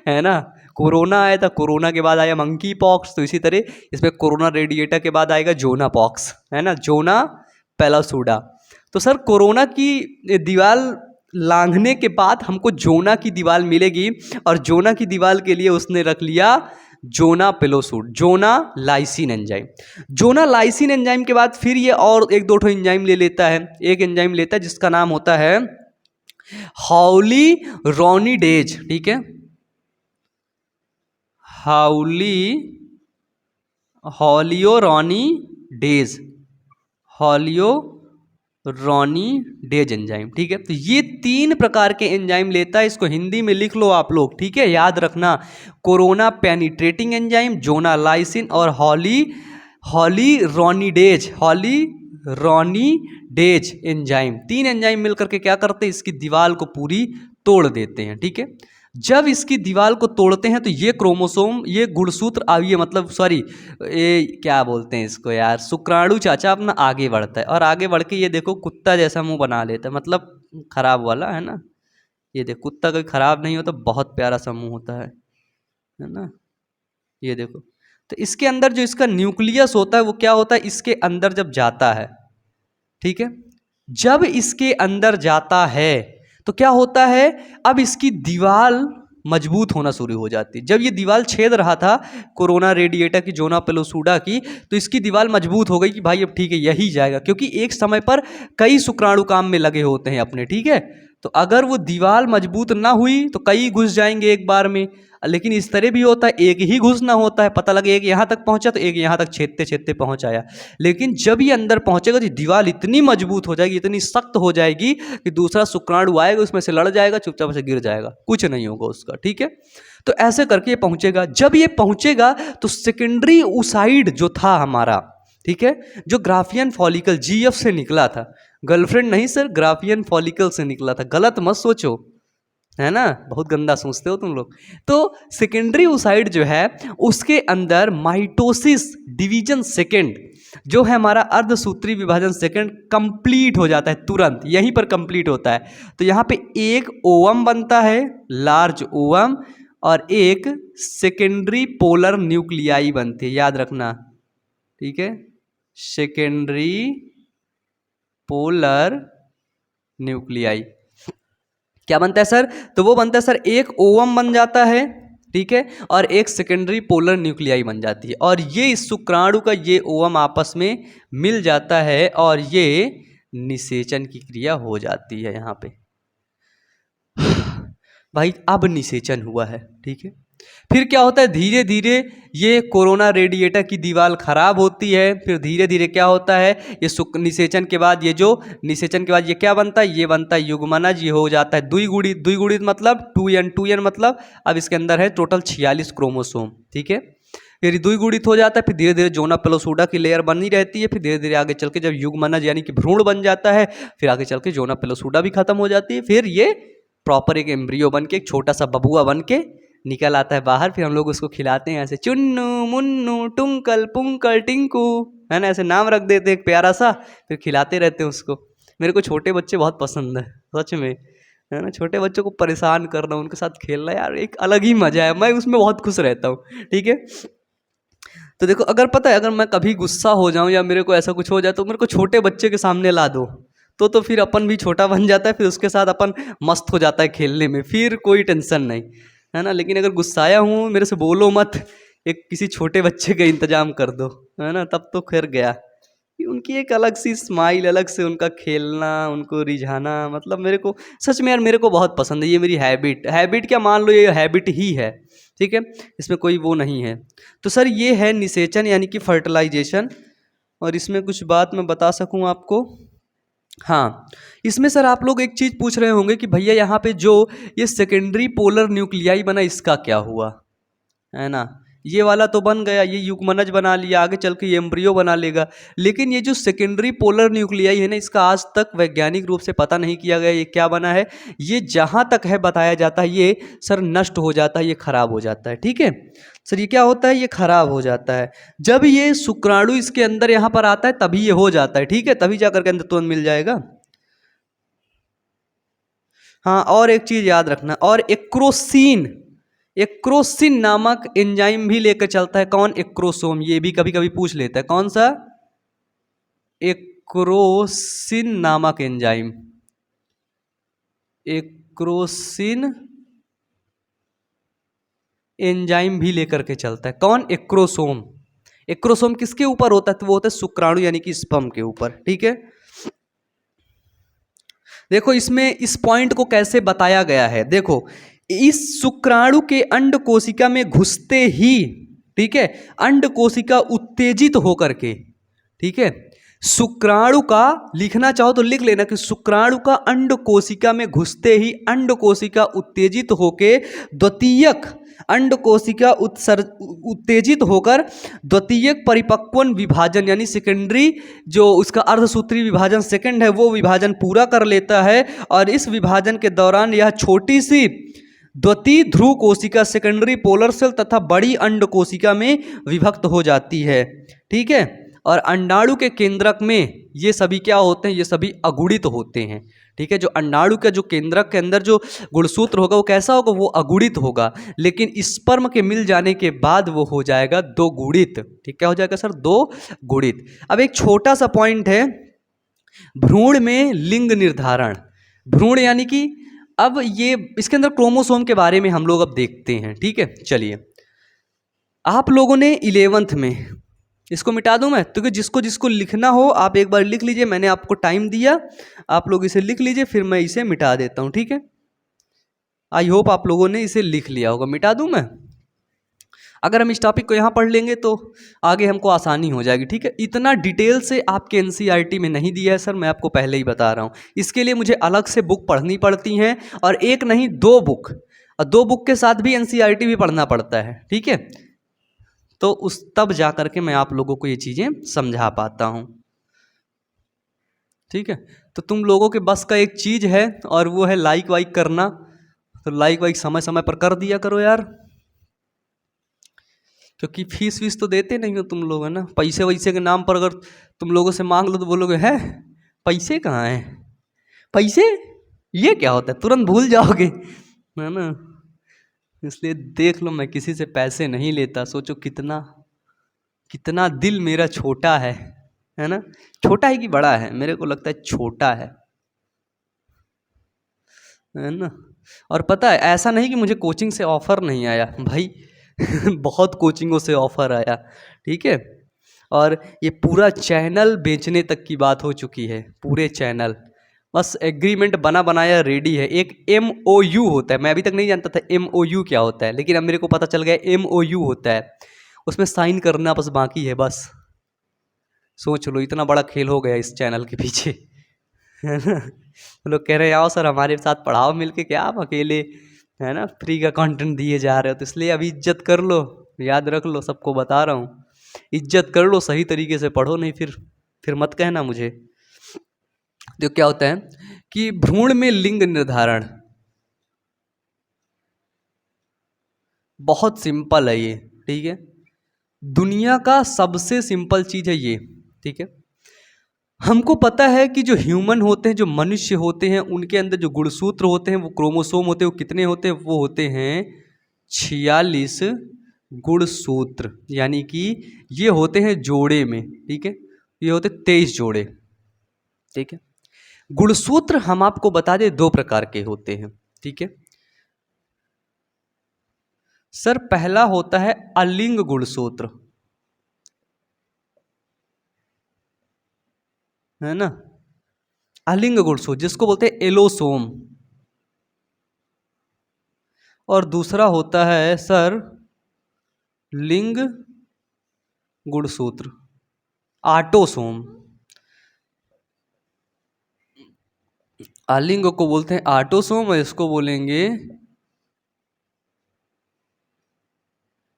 Speaker 1: है ना, कोरोना आया था, कोरोना के बाद आया मंकी पॉक्स, तो इसी तरह इसमें कोरोना रेडिएटर के बाद आएगा जोना पॉक्स, है ना, जोना पेलासुडा। तो सर कोरोना की दीवार लांघने के बाद हमको जोना की दीवार मिलेगी, और जोना की दीवार के लिए उसने रख लिया जोना पेलोसुड, जोना लाइसिन एंजाइम। जोना लाइसिन एंजाइम के बाद फिर ये और एक दो ठो एंजाइम ले लेता है, एक एंजाइम लेता है जिसका नाम होता है हाउली रोनिडेज। ठीक है, हाउली हॉलियोरोनिडेज, हॉलियोरोनिडेज एंजाइम। ठीक है, तो ये तीन प्रकार के एंजाइम लेता है, इसको हिंदी में लिख लो आप लोग। ठीक है, याद रखना, कोरोना पेनिट्रेटिंग एंजाइम, जोनालाइसिन और हॉलिरोनिडेज एंजाइम। तीन एंजाइम मिलकर के क्या करते हैं, इसकी दीवार को पूरी तोड़ देते हैं। ठीक है, जब इसकी दीवार को तोड़ते हैं तो ये क्रोमोसोम, ये गुणसूत्र, ये मतलब सॉरी, ये क्या बोलते हैं इसको यार, शुक्राणु चाचा अपना आगे बढ़ता है, और आगे बढ़ के ये देखो कुत्ता जैसा मुंह बना लेता है, मतलब खराब वाला, है ना। ये देखो कुत्ता कोई खराब नहीं होता, बहुत प्यारा सा मुंह होता है ना। ये देखो, तो इसके अंदर जो इसका न्यूक्लियस होता है वो क्या होता है, इसके अंदर जब जाता है, ठीक है, जब इसके अंदर जाता है तो क्या होता है, अब इसकी दीवार मजबूत होना शुरू हो जाती है। जब ये दीवार छेद रहा था कोरोना रेडिएटा की, जोना पेलोसुडा की, तो इसकी दीवार मजबूत हो गई कि भाई अब ठीक है यही जाएगा, क्योंकि एक समय पर कई शुक्राणु काम में लगे होते हैं अपने, ठीक है। तो अगर वो दीवार मजबूत ना हुई तो कई घुस जाएंगे एक बार में। लेकिन इस तरह भी होता है, एक ही घुसना होता है, पता लगे एक यहाँ तक पहुंचा तो एक यहाँ तक छेदते छेदते पहुंच आया। लेकिन जब ये अंदर पहुंचेगा तो दीवार इतनी मजबूत हो जाएगी, इतनी सख्त हो जाएगी कि दूसरा शुक्राणु आएगा उसमें से लड़ जाएगा, चुपचाप से गिर जाएगा, कुछ नहीं होगा उसका, ठीक है। तो ऐसे करके ये पहुंचेगा। जब ये पहुंचेगा तो सेकेंडरी ओसाइड जो था हमारा, ठीक है, जो ग्राफियन फॉलिकल जीएफ से निकला था, गर्लफ्रेंड नहीं सर, ग्राफियन फॉलिकल से निकला था, गलत मत सोचो, है ना, बहुत गंदा सोचते हो तुम लोग। तो सेकेंडरी ओसाइड जो है उसके अंदर माइटोसिस डिवीजन सेकेंड जो है हमारा अर्धसूत्री विभाजन सेकेंड कंप्लीट हो जाता है, तुरंत यहीं पर कंप्लीट होता है। तो यहाँ पे एक ओवम बनता है, लार्ज ओवम, और एक सेकेंडरी पोलर न्यूक्लियाई बनती है, याद रखना, ठीक है, सेकेंडरी पोलर न्यूक्लियाई। क्या बनता है सर, तो वो बनता है सर एक ओवम बन जाता है, ठीक है, और एक सेकेंडरी पोलर न्यूक्लियाई बन जाती है, और ये इस शुक्राणु का ये ओवम आपस में मिल जाता है और ये निषेचन की क्रिया हो जाती है यहाँ पे। भाई अब निषेचन हुआ है, ठीक है। फिर क्या होता है, धीरे धीरे ये कोरोना रेडिएटर की दीवार खराब होती है, फिर धीरे धीरे क्या होता है, ये निषेचन के बाद ये जो निषेचन के बाद ये क्या बनता है, ये बनता है युग्मनज, ये हो जाता है द्विगुणित, द्विगुणित मतलब 2n, 2n मतलब अब इसके अंदर है टोटल 46 क्रोमोसोम, ठीक है। फिर द्विगुणित हो जाता है, फिर धीरे धीरे जोना पेलोसुडा की लेयर बनी रहती है, फिर धीरे धीरे आगे चल के जब युग्मनज यानी कि भ्रूण बन जाता है, फिर आगे चल के जोना पेलोसुडा भी खत्म हो जाती है, फिर ये प्रॉपर एक एम्ब्रियो बन के, एक छोटा सा बबुआ बन के निकल आता है बाहर। फिर हम लोग उसको खिलाते हैं ऐसे, चुन्नू मुन्नू टुंकल पुंकल टिंकू, है ना, ऐसे नाम रख देते हैं एक प्यारा सा, फिर खिलाते रहते हैं उसको। मेरे को छोटे बच्चे बहुत पसंद है सच में, है ना, छोटे बच्चों को परेशान करना, उनके साथ खेलना, यार एक अलग ही मजा है, मैं उसमें बहुत खुश रहता हूँ, ठीक है। तो देखो, अगर पता है, अगर मैं कभी गुस्सा हो जाऊँ या मेरे को ऐसा कुछ हो जाए तो मेरे को छोटे बच्चे के सामने ला दो, तो फिर अपन भी छोटा बन जाता है, फिर उसके साथ अपन मस्त हो जाता है खेलने में, फिर कोई टेंशन नहीं, है ना। लेकिन अगर गुस्साया हूँ, मेरे से बोलो मत, एक किसी छोटे बच्चे का इंतजाम कर दो, है ना, तब तो खैर गया। उनकी एक अलग सी स्माइल, अलग से उनका खेलना, उनको रिझाना, मतलब मेरे को सच में यार मेरे को बहुत पसंद है, ये मेरी हैबिट क्या मान लो, ये हैबिट ही है, ठीक है, इसमें कोई वो नहीं है। तो सर ये है निषेचन यानी कि फर्टिलाइजेशन। और इसमें कुछ बात मैं बता सकूं आपको, हाँ, इसमें सर आप लोग एक चीज़ पूछ रहे होंगे कि भैया यहाँ पे जो ये सेकेंडरी पोलर न्यूक्लियाई बना, इसका क्या हुआ, है ना, ये वाला तो बन गया, ये युग्मनज बना लिया, आगे चल के ये एम्ब्रियो बना लेगा, लेकिन ये जो सेकेंडरी पोलर न्यूक्लियाई है ना, इसका आज तक वैज्ञानिक रूप से पता नहीं किया गया ये क्या बना है। ये जहाँ तक है बताया जाता है ये सर नष्ट हो जाता है, ये खराब हो जाता है, ठीक है सर। ये क्या होता है, ये खराब हो जाता है जब ये शुक्राणु इसके अंदर यहाँ पर आता है, तभी ये हो जाता है, ठीक है, तभी जाकर के अंदर तुरंत मिल जाएगा। हाँ, और एक चीज़ याद रखना, और एक्रोसिन नामक एंजाइम भी लेकर चलता है, कौन, एक्रोसोम, ये भी कभी कभी पूछ लेता है, कौन सा, एक्रोसिन नामक एंजाइम, एक्रोसिन एंजाइम भी लेकर के चलता है, कौन, एक्रोसोम। एक्रोसोम किसके ऊपर होता है, तो वो होता है शुक्राणु यानी कि स्पर्म के ऊपर, ठीक है। देखो इसमें इस पॉइंट को कैसे बताया गया है, देखो इस शुक्राणु के अंड कोशिका में घुसते ही, ठीक है, अंड कोशिका उत्तेजित होकर के, ठीक है, शुक्राणु का, लिखना चाहो तो लिख लेना कि शुक्राणु का अंड कोशिका में घुसते ही अंड कोशिका उत्तेजित होकर द्वितीयक अंड कोशिका उत्तेजित होकर द्वितीयक परिपक्वन विभाजन यानी सेकेंडरी जो उसका अर्धसूत्री विभाजन सेकंड है वो विभाजन पूरा कर लेता है, और इस विभाजन के दौरान यह छोटी सी द्वितीय ध्रुव कोशिका सेकेंडरी पोलर सेल तथा बड़ी अंड कोशिका में विभक्त हो जाती है, ठीक है। और अंडाणु के केंद्रक में ये सभी क्या होते हैं, ये सभी अगुणित होते हैं, ठीक है। जो अंडाणु का जो केंद्रक के अंदर जो गुणसूत्र होगा वो कैसा होगा, वो अगुणित होगा, लेकिन स्पर्म के मिल जाने के बाद वो हो जाएगा दो गुणित, ठीक, क्या हो जाएगा सर, दो गुणित। अब एक छोटा सा पॉइंट है, भ्रूण में लिंग निर्धारण, भ्रूण यानी कि अब ये इसके अंदर क्रोमोसोम के बारे में हम लोग अब देखते हैं, ठीक है। चलिए, आप लोगों ने 11th में, इसको मिटा दूं मैं तो, जिसको जिसको लिखना हो आप एक बार लिख लीजिए, मैंने आपको टाइम दिया, आप लोग इसे लिख लीजिए, फिर मैं इसे मिटा देता हूं, ठीक है। आई होप आप लोगों ने इसे लिख लिया होगा। मिटा दूं मैं? अगर हम इस टॉपिक को यहाँ पढ़ लेंगे तो आगे हमको आसानी हो जाएगी, ठीक है। इतना डिटेल से आपके एनसीईआरटी में नहीं दिया है सर, मैं आपको पहले ही बता रहा हूँ। इसके लिए मुझे अलग से बुक पढ़नी पड़ती हैं, और एक नहीं 2 बुक, और 2 बुक के साथ भी एनसीईआरटी भी पढ़ना पड़ता है, ठीक है। तो उस तब जा करके मैं आप लोगों को ये चीज़ें समझा पाता हूँ, ठीक है। तो तुम लोगों के बस का एक चीज़ है, और वो है लाइक वाइक करना। तो लाइक वाइक समय समय पर कर दिया करो यार, क्योंकि फीस वीस तो देते नहीं हो तुम लोग, है ना। पैसे वैसे के नाम पर अगर तुम लोगों से मांग लो तो बोलोगे है पैसे कहाँ हैं, पैसे ये क्या होता है, तुरंत भूल जाओगे, है ना। इसलिए देख लो, मैं किसी से पैसे नहीं लेता। सोचो कितना कितना दिल मेरा छोटा है ना। छोटा है कि बड़ा है? मेरे को लगता है छोटा है ना। और पता है, ऐसा नहीं कि मुझे कोचिंग से ऑफ़र नहीं आया भाई बहुत कोचिंगों से ऑफ़र आया, ठीक है। और ये पूरा चैनल बेचने तक की बात हो चुकी है, पूरे चैनल। बस एग्रीमेंट बना बनाया रेडी है। एक MOU होता है, मैं अभी तक नहीं जानता था MOU क्या होता है, लेकिन अब मेरे को पता चल गया MOU होता है, उसमें साइन करना बस बाकी है बस। सोच लो, इतना बड़ा खेल हो गया इस चैनल के पीछे, है ना। लोग कह रहे हैं आओ सर हमारे साथ पढ़ाओ मिलके, क्या आप अकेले, है ना, फ्री का कंटेंट दिए जा रहे हो। तो इसलिए अभी इज्जत कर लो, याद रख लो, सबको बता रहा हूँ, इज्जत कर लो, सही तरीके से पढ़ो, नहीं फिर मत कहना मुझे। तो क्या होता है कि भ्रूण में लिंग निर्धारण बहुत सिंपल है ये, ठीक है। दुनिया का सबसे सिंपल चीज़ है ये, ठीक है। हमको पता है कि जो ह्यूमन होते हैं, जो मनुष्य होते हैं, उनके अंदर जो गुणसूत्र होते हैं, वो क्रोमोसोम होते हैं, वो कितने होते हैं? वो होते हैं 46 गुणसूत्र, यानी कि ये होते हैं जोड़े में, ठीक है। ये होते 23 जोड़े, ठीक है। गुणसूत्र हम आपको बता दें 2 प्रकार के होते हैं, ठीक है। सर पहला होता है अलिंग गुणसूत्र, है ना। अलिंग गुणसूत्र जिसको बोलते हैं एलोसोम। और दूसरा होता है सर लिंग गुणसूत्र, आटोसोम। अलिंग को बोलते हैं आटोसोम, और इसको बोलेंगे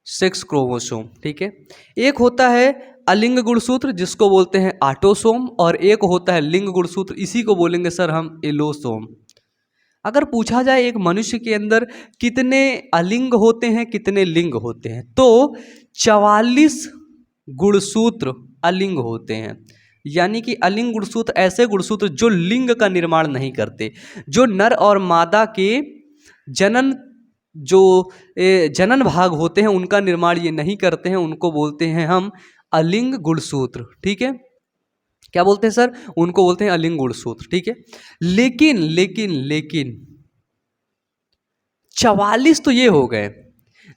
Speaker 1: सेक्स क्रोमोसोम, ठीक है। एक होता है अलिंग गुणसूत्र जिसको बोलते हैं आटोसोम, और एक होता है लिंग गुणसूत्र, इसी को बोलेंगे सर हम एलोसोम। अगर पूछा जाए एक मनुष्य के अंदर कितने अलिंग होते हैं, कितने लिंग होते हैं, तो 44 गुणसूत्र अलिंग होते हैं। यानी कि अलिंग गुणसूत्र ऐसे गुणसूत्र जो लिंग का निर्माण नहीं करते, जो नर और मादा के जनन जो जनन भाग होते हैं उनका निर्माण ये नहीं करते हैं, उनको बोलते हैं हम अलिंग गुणसूत्र, ठीक है। क्या बोलते हैं सर? उनको बोलते हैं अलिंग गुणसूत्र, ठीक है। लेकिन लेकिन लेकिन 44 तो ये हो गए,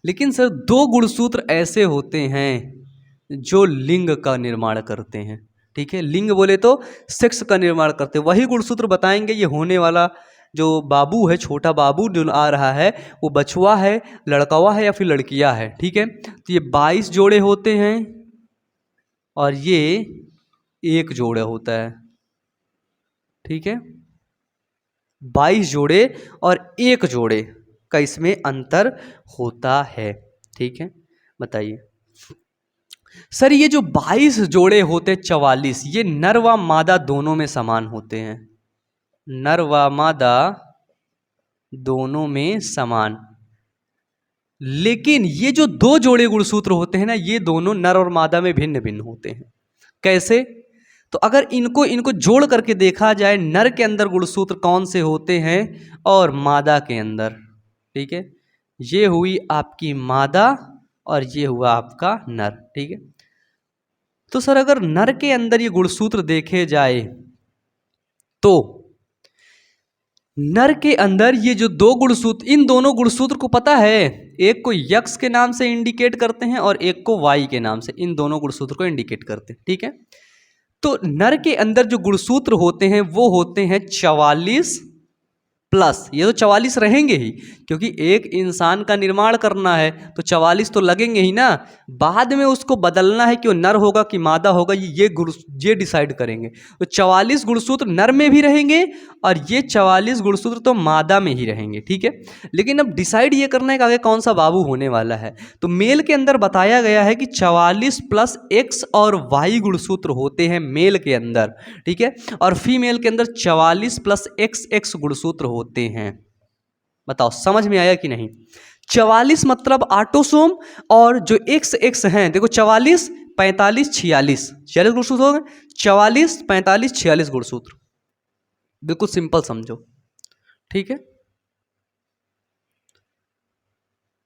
Speaker 1: लेकिन सर 2 गुणसूत्र ऐसे होते हैं जो लिंग का निर्माण करते हैं, ठीक है। लिंग बोले तो सेक्स का निर्माण करते हैं, वही गुणसूत्र बताएंगे ये होने वाला जो बाबू है, छोटा बाबू जो आ रहा है, वो बछुआ है, लड़कवा है या फिर लड़कियां है, ठीक है। तो ये 22 जोड़े होते हैं, और ये 1 जोड़ा होता है, ठीक है। 22 जोड़े और 1 जोड़े का इसमें अंतर होता है, ठीक है। बताइए सर, ये जो 22 जोड़े होते 44, ये नर व मादा दोनों में समान होते हैं, नर व मादा दोनों में समान। लेकिन ये जो 2 जोड़े गुणसूत्र होते हैं ना, ये दोनों नर और मादा में भिन्न भिन्न होते हैं। कैसे? तो अगर इनको इनको जोड़ करके देखा जाए, नर के अंदर गुणसूत्र कौन से होते हैं और मादा के अंदर, ठीक है। ये हुई आपकी मादा और ये हुआ आपका नर, ठीक है। तो सर अगर नर के अंदर ये गुणसूत्र देखे जाए तो नर के अंदर ये जो दो गुणसूत्र, इन दोनों गुणसूत्र को पता है, एक को यक्स के नाम से इंडिकेट करते हैं और एक को वाई के नाम से, इन दोनों गुणसूत्र को इंडिकेट करते हैं। ठीक है, तो नर के अंदर जो गुणसूत्र होते हैं वो होते हैं 44 प्लस, ये तो 44 रहेंगे ही, क्योंकि एक इंसान का निर्माण करना है तो 44 तो लगेंगे ही ना। बाद में उसको बदलना है कि वो नर होगा कि मादा होगा, ये डिसाइड करेंगे। तो 44 गुणसूत्र नर में भी रहेंगे और ये 44 गुणसूत्र तो मादा में ही रहेंगे। ठीक है, लेकिन अब डिसाइड ये करना है कि आगे कौन सा बाबू होने वाला है। तो मेल के अंदर बताया गया है कि 44 प्लस एक्स और वाई गुणसूत्र होते हैं मेल के अंदर। ठीक है, और फीमेल के अंदर 44 प्लस एक्स एक्स गुणसूत्र होते हैं। बताओ समझ में आया कि नहीं? 44 मतलब ऑटोसोम, और जो एक्स एक्स हैं देखो 44 45 46 46 गुणसूत्र हो गए। 44 45 46 गुणसूत्र, बिल्कुल सिंपल समझो। ठीक है,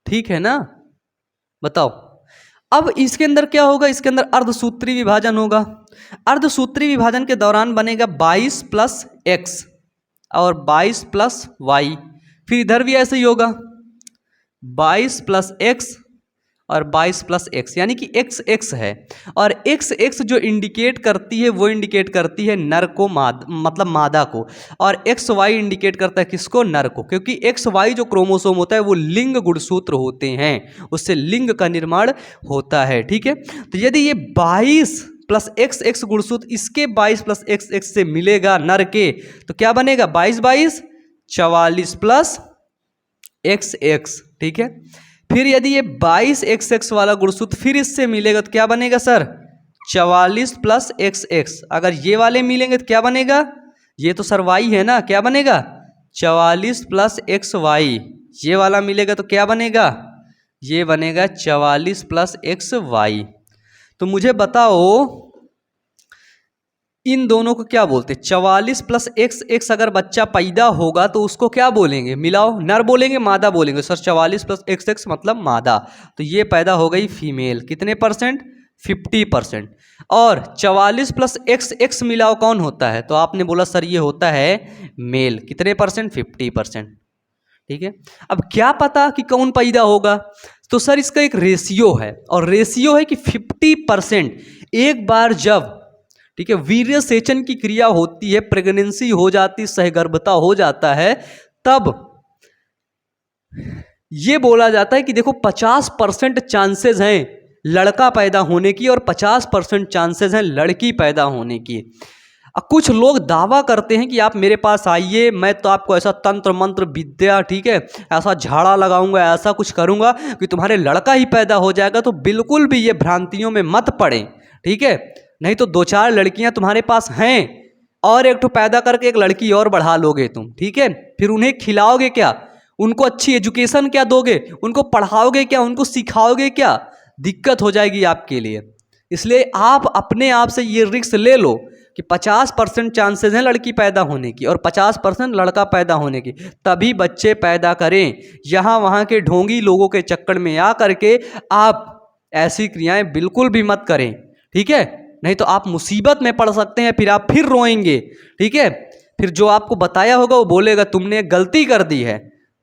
Speaker 1: ठीक है ना? बताओ अब इसके अंदर क्या होगा? इसके अंदर अर्धसूत्री विभाजन होगा। अर्धसूत्री विभाजन के दौरान बनेगा 22 प्लस एक्स और 22 प्लस वाई। फिर इधर भी ऐसे ही होगा 22 प्लस एक्स और 22 प्लस एक्स, यानी कि एक्स एक्स है, और एक्स एक्स जो इंडिकेट करती है वो इंडिकेट करती है नर को, मतलब मादा को, और एक्स वाई इंडिकेट करता है किसको? नर को, क्योंकि एक्स वाई जो क्रोमोसोम होता है वो लिंग गुणसूत्र होते हैं, उससे लिंग का निर्माण होता है। ठीक है, तो यदि ये 22 प्लस एक्स एक्स गुणसूत्र इसके 22 प्लस एक्स एक्स से मिलेगा नर के, तो क्या बनेगा? 22 22 44 प्लस एक्स एक्स। ठीक है, फिर यदि ये 22 एक्स एक्स वाला गुणसूत्र फिर इससे मिलेगा तो क्या बनेगा सर? 44 plus x x. अगर ये वाले मिलेंगे तो क्या बनेगा? ये तो सर वाई है ना, क्या बनेगा? 44 प्लस एक्स वाई। ये वाला मिलेगा तो क्या बनेगा? ये बनेगा 44 प्लस एक्स वाई। तो मुझे बताओ इन दोनों को क्या बोलते हैं? 44 प्लस एक्स एक्स अगर बच्चा पैदा होगा तो उसको क्या बोलेंगे? मिलाओ, नर बोलेंगे मादा बोलेंगे? सर 44 प्लस एक्स एक्स मतलब मादा, तो ये पैदा हो गई फीमेल। कितने परसेंट? 50%। और 44 प्लस एक्स एक्स मिलाओ कौन होता है? तो आपने बोला सर ये होता है मेल। कितने परसेंट? 50%। ठीक है, अब क्या पता कि कौन पैदा होगा? तो सर इसका एक रेशियो है, और रेशियो है कि 50% एक बार जब, ठीक है, वीर्य सेचन की क्रिया होती है, प्रेगनेंसी हो जाती, सहगर्भता हो जाता है, तब ये बोला जाता है कि देखो 50% चांसेस हैं लड़का पैदा होने की और 50% चांसेस हैं लड़की पैदा होने की। कुछ लोग दावा करते हैं कि आप मेरे पास आइए, मैं तो आपको ऐसा तंत्र मंत्र विद्या, ठीक है, ऐसा झाड़ा लगाऊंगा, ऐसा कुछ करूंगा कि तुम्हारे लड़का ही पैदा हो जाएगा। तो बिल्कुल भी ये भ्रांतियों में मत पड़े। ठीक है, नहीं तो 2-4 लड़कियां तुम्हारे पास हैं और एक ठो पैदा करके एक लड़की और बढ़ा लोगे तुम। ठीक है, फिर उन्हें खिलाओगे क्या? उनको अच्छी एजुकेशन क्या दोगे? उनको पढ़ाओगे क्या? उनको सिखाओगे क्या? दिक्कत हो जाएगी आपके लिए। इसलिए आप अपने आप से ये रिस्क ले लो कि 50% चांसेस हैं लड़की पैदा होने की और 50% लड़का पैदा होने की, तभी बच्चे पैदा करें। यहाँ वहाँ के ढोंगी लोगों के चक्कर में आ करके आप ऐसी क्रियाएं बिल्कुल भी मत करें। ठीक है, नहीं तो आप मुसीबत में पड़ सकते हैं, फिर आप फिर रोएंगे। ठीक है, फिर जो आपको बताया होगा वो बोलेगा तुमने गलती कर दी है,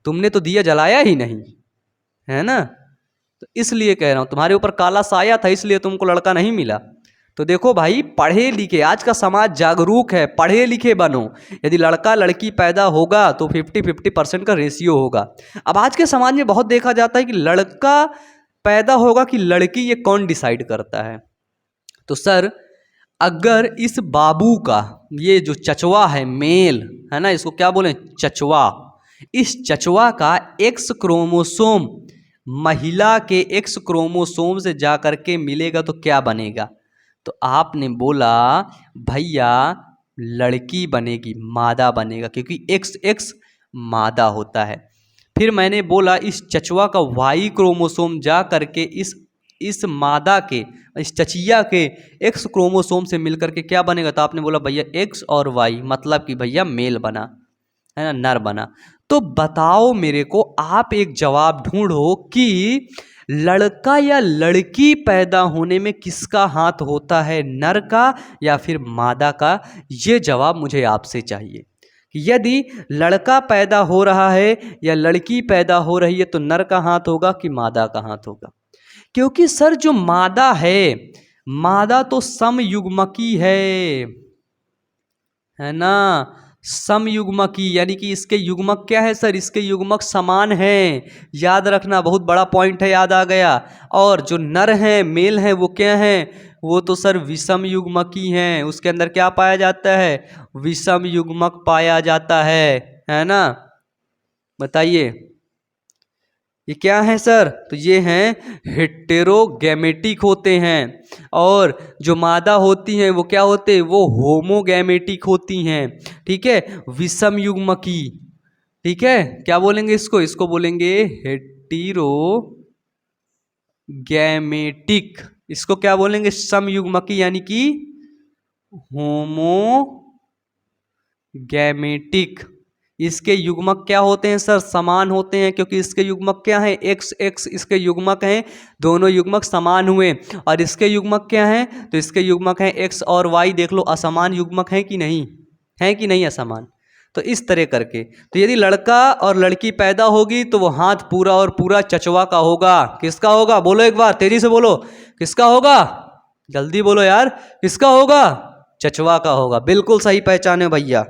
Speaker 1: तुमने तो दिया जलाया ही नहीं, है ना। तो इसलिए कह रहा हूँ, तुम्हारे ऊपर काला साया था इसलिए तुमको लड़का नहीं मिला। तो देखो भाई, पढ़े लिखे, आज का समाज जागरूक है, पढ़े लिखे बनो। यदि लड़का लड़की पैदा होगा तो 50-50% का रेशियो होगा। अब आज के समाज में बहुत देखा जाता है कि लड़का पैदा होगा कि लड़की, ये कौन डिसाइड करता है? तो सर अगर इस बाबू का, ये जो चचवा है मेल है ना, इसको क्या बोले? चचवा। इस चचवा का एक्स क्रोमोसोम महिला के एक्स क्रोमोसोम से जा करके मिलेगा तो क्या बनेगा? तो आपने बोला भैया लड़की बनेगी, मादा बनेगा, क्योंकि एक्स एक्स मादा होता है। फिर मैंने बोला इस चचवा का वाई क्रोमोसोम जा करके इस मादा के, इस चचिया के एक्स क्रोमोसोम से मिलकर के क्या बनेगा? तो आपने बोला भैया एक्स और वाई, मतलब कि भैया मेल बना, है ना, नर बना। तो बताओ मेरे को, आप एक जवाब ढूंढो कि लड़का या लड़की पैदा होने में किसका हाथ होता है, नर का या फिर मादा का? ये जवाब मुझे आपसे चाहिए कि यदि लड़का पैदा हो रहा है या लड़की पैदा हो रही है तो नर का हाथ होगा कि मादा का हाथ होगा? क्योंकि सर जो मादा है, मादा तो समयुग्मकी है ना, समयुग्मकी, यानी कि इसके युग्मक क्या है सर, इसके युग्मक समान हैं। याद रखना, बहुत बड़ा पॉइंट है, याद आ गया। और जो नर हैं, मेल हैं, वो क्या हैं, वो तो सर विषम युग्मकी हैं। उसके अंदर क्या पाया जाता है, विषम युग्मक पाया जाता है ना। बताइए ये क्या है सर, तो ये हैं हेटेरोगैमेटिक होते हैं। और जो मादा होती हैं वो क्या होते हैं, वो होमोगैमेटिक होती हैं। ठीक है, विषम युग्मकी। ठीक है, क्या बोलेंगे इसको, इसको बोलेंगे हेटेरोगैमेटिक। इसको क्या बोलेंगे, समयुग्मकी यानी कि होमोगैमेटिक। इसके युग्मक क्या होते हैं सर, समान होते हैं, क्योंकि इसके युग्मक क्या हैं, एक्स एक्स इसके युग्मक हैं, दोनों युग्मक समान हुए। और इसके युग्मक क्या हैं, तो इसके युग्मक हैं एक्स और वाई। देख लो, असमान युग्मक हैं कि नहीं, हैं कि नहीं असमान। तो इस तरह करके, तो यदि लड़का और लड़की पैदा होगी तो वो हाथ पूरा और पूरा चचवा का होगा। किसका होगा, बोलो एक बार तेजी से बोलो, किसका होगा, जल्दी बोलो यार, किसका होगा, चचवा का होगा। बिल्कुल सही पहचाने भैया।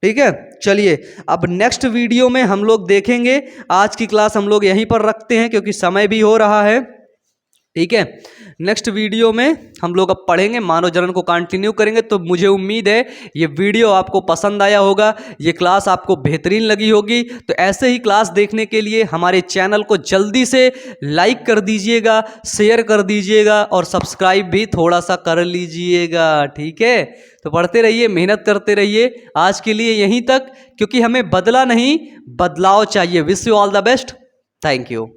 Speaker 1: ठीक है, चलिए अब नेक्स्ट वीडियो में हम लोग देखेंगे। आज की क्लास हम लोग यहीं पर रखते हैं क्योंकि समय भी हो रहा है। ठीक है, नेक्स्ट वीडियो में हम लोग अब पढ़ेंगे, मानव जनन को कंटिन्यू करेंगे। तो मुझे उम्मीद है ये वीडियो आपको पसंद आया होगा, ये क्लास आपको बेहतरीन लगी होगी। तो ऐसे ही क्लास देखने के लिए हमारे चैनल को जल्दी से लाइक कर दीजिएगा, शेयर कर दीजिएगा और सब्सक्राइब भी थोड़ा सा कर लीजिएगा। ठीक है, तो पढ़ते रहिए, मेहनत करते रहिए। आज के लिए यहीं तक, क्योंकि हमें बदला नहीं, बदलाव चाहिए। Wish you all the best. Thank you.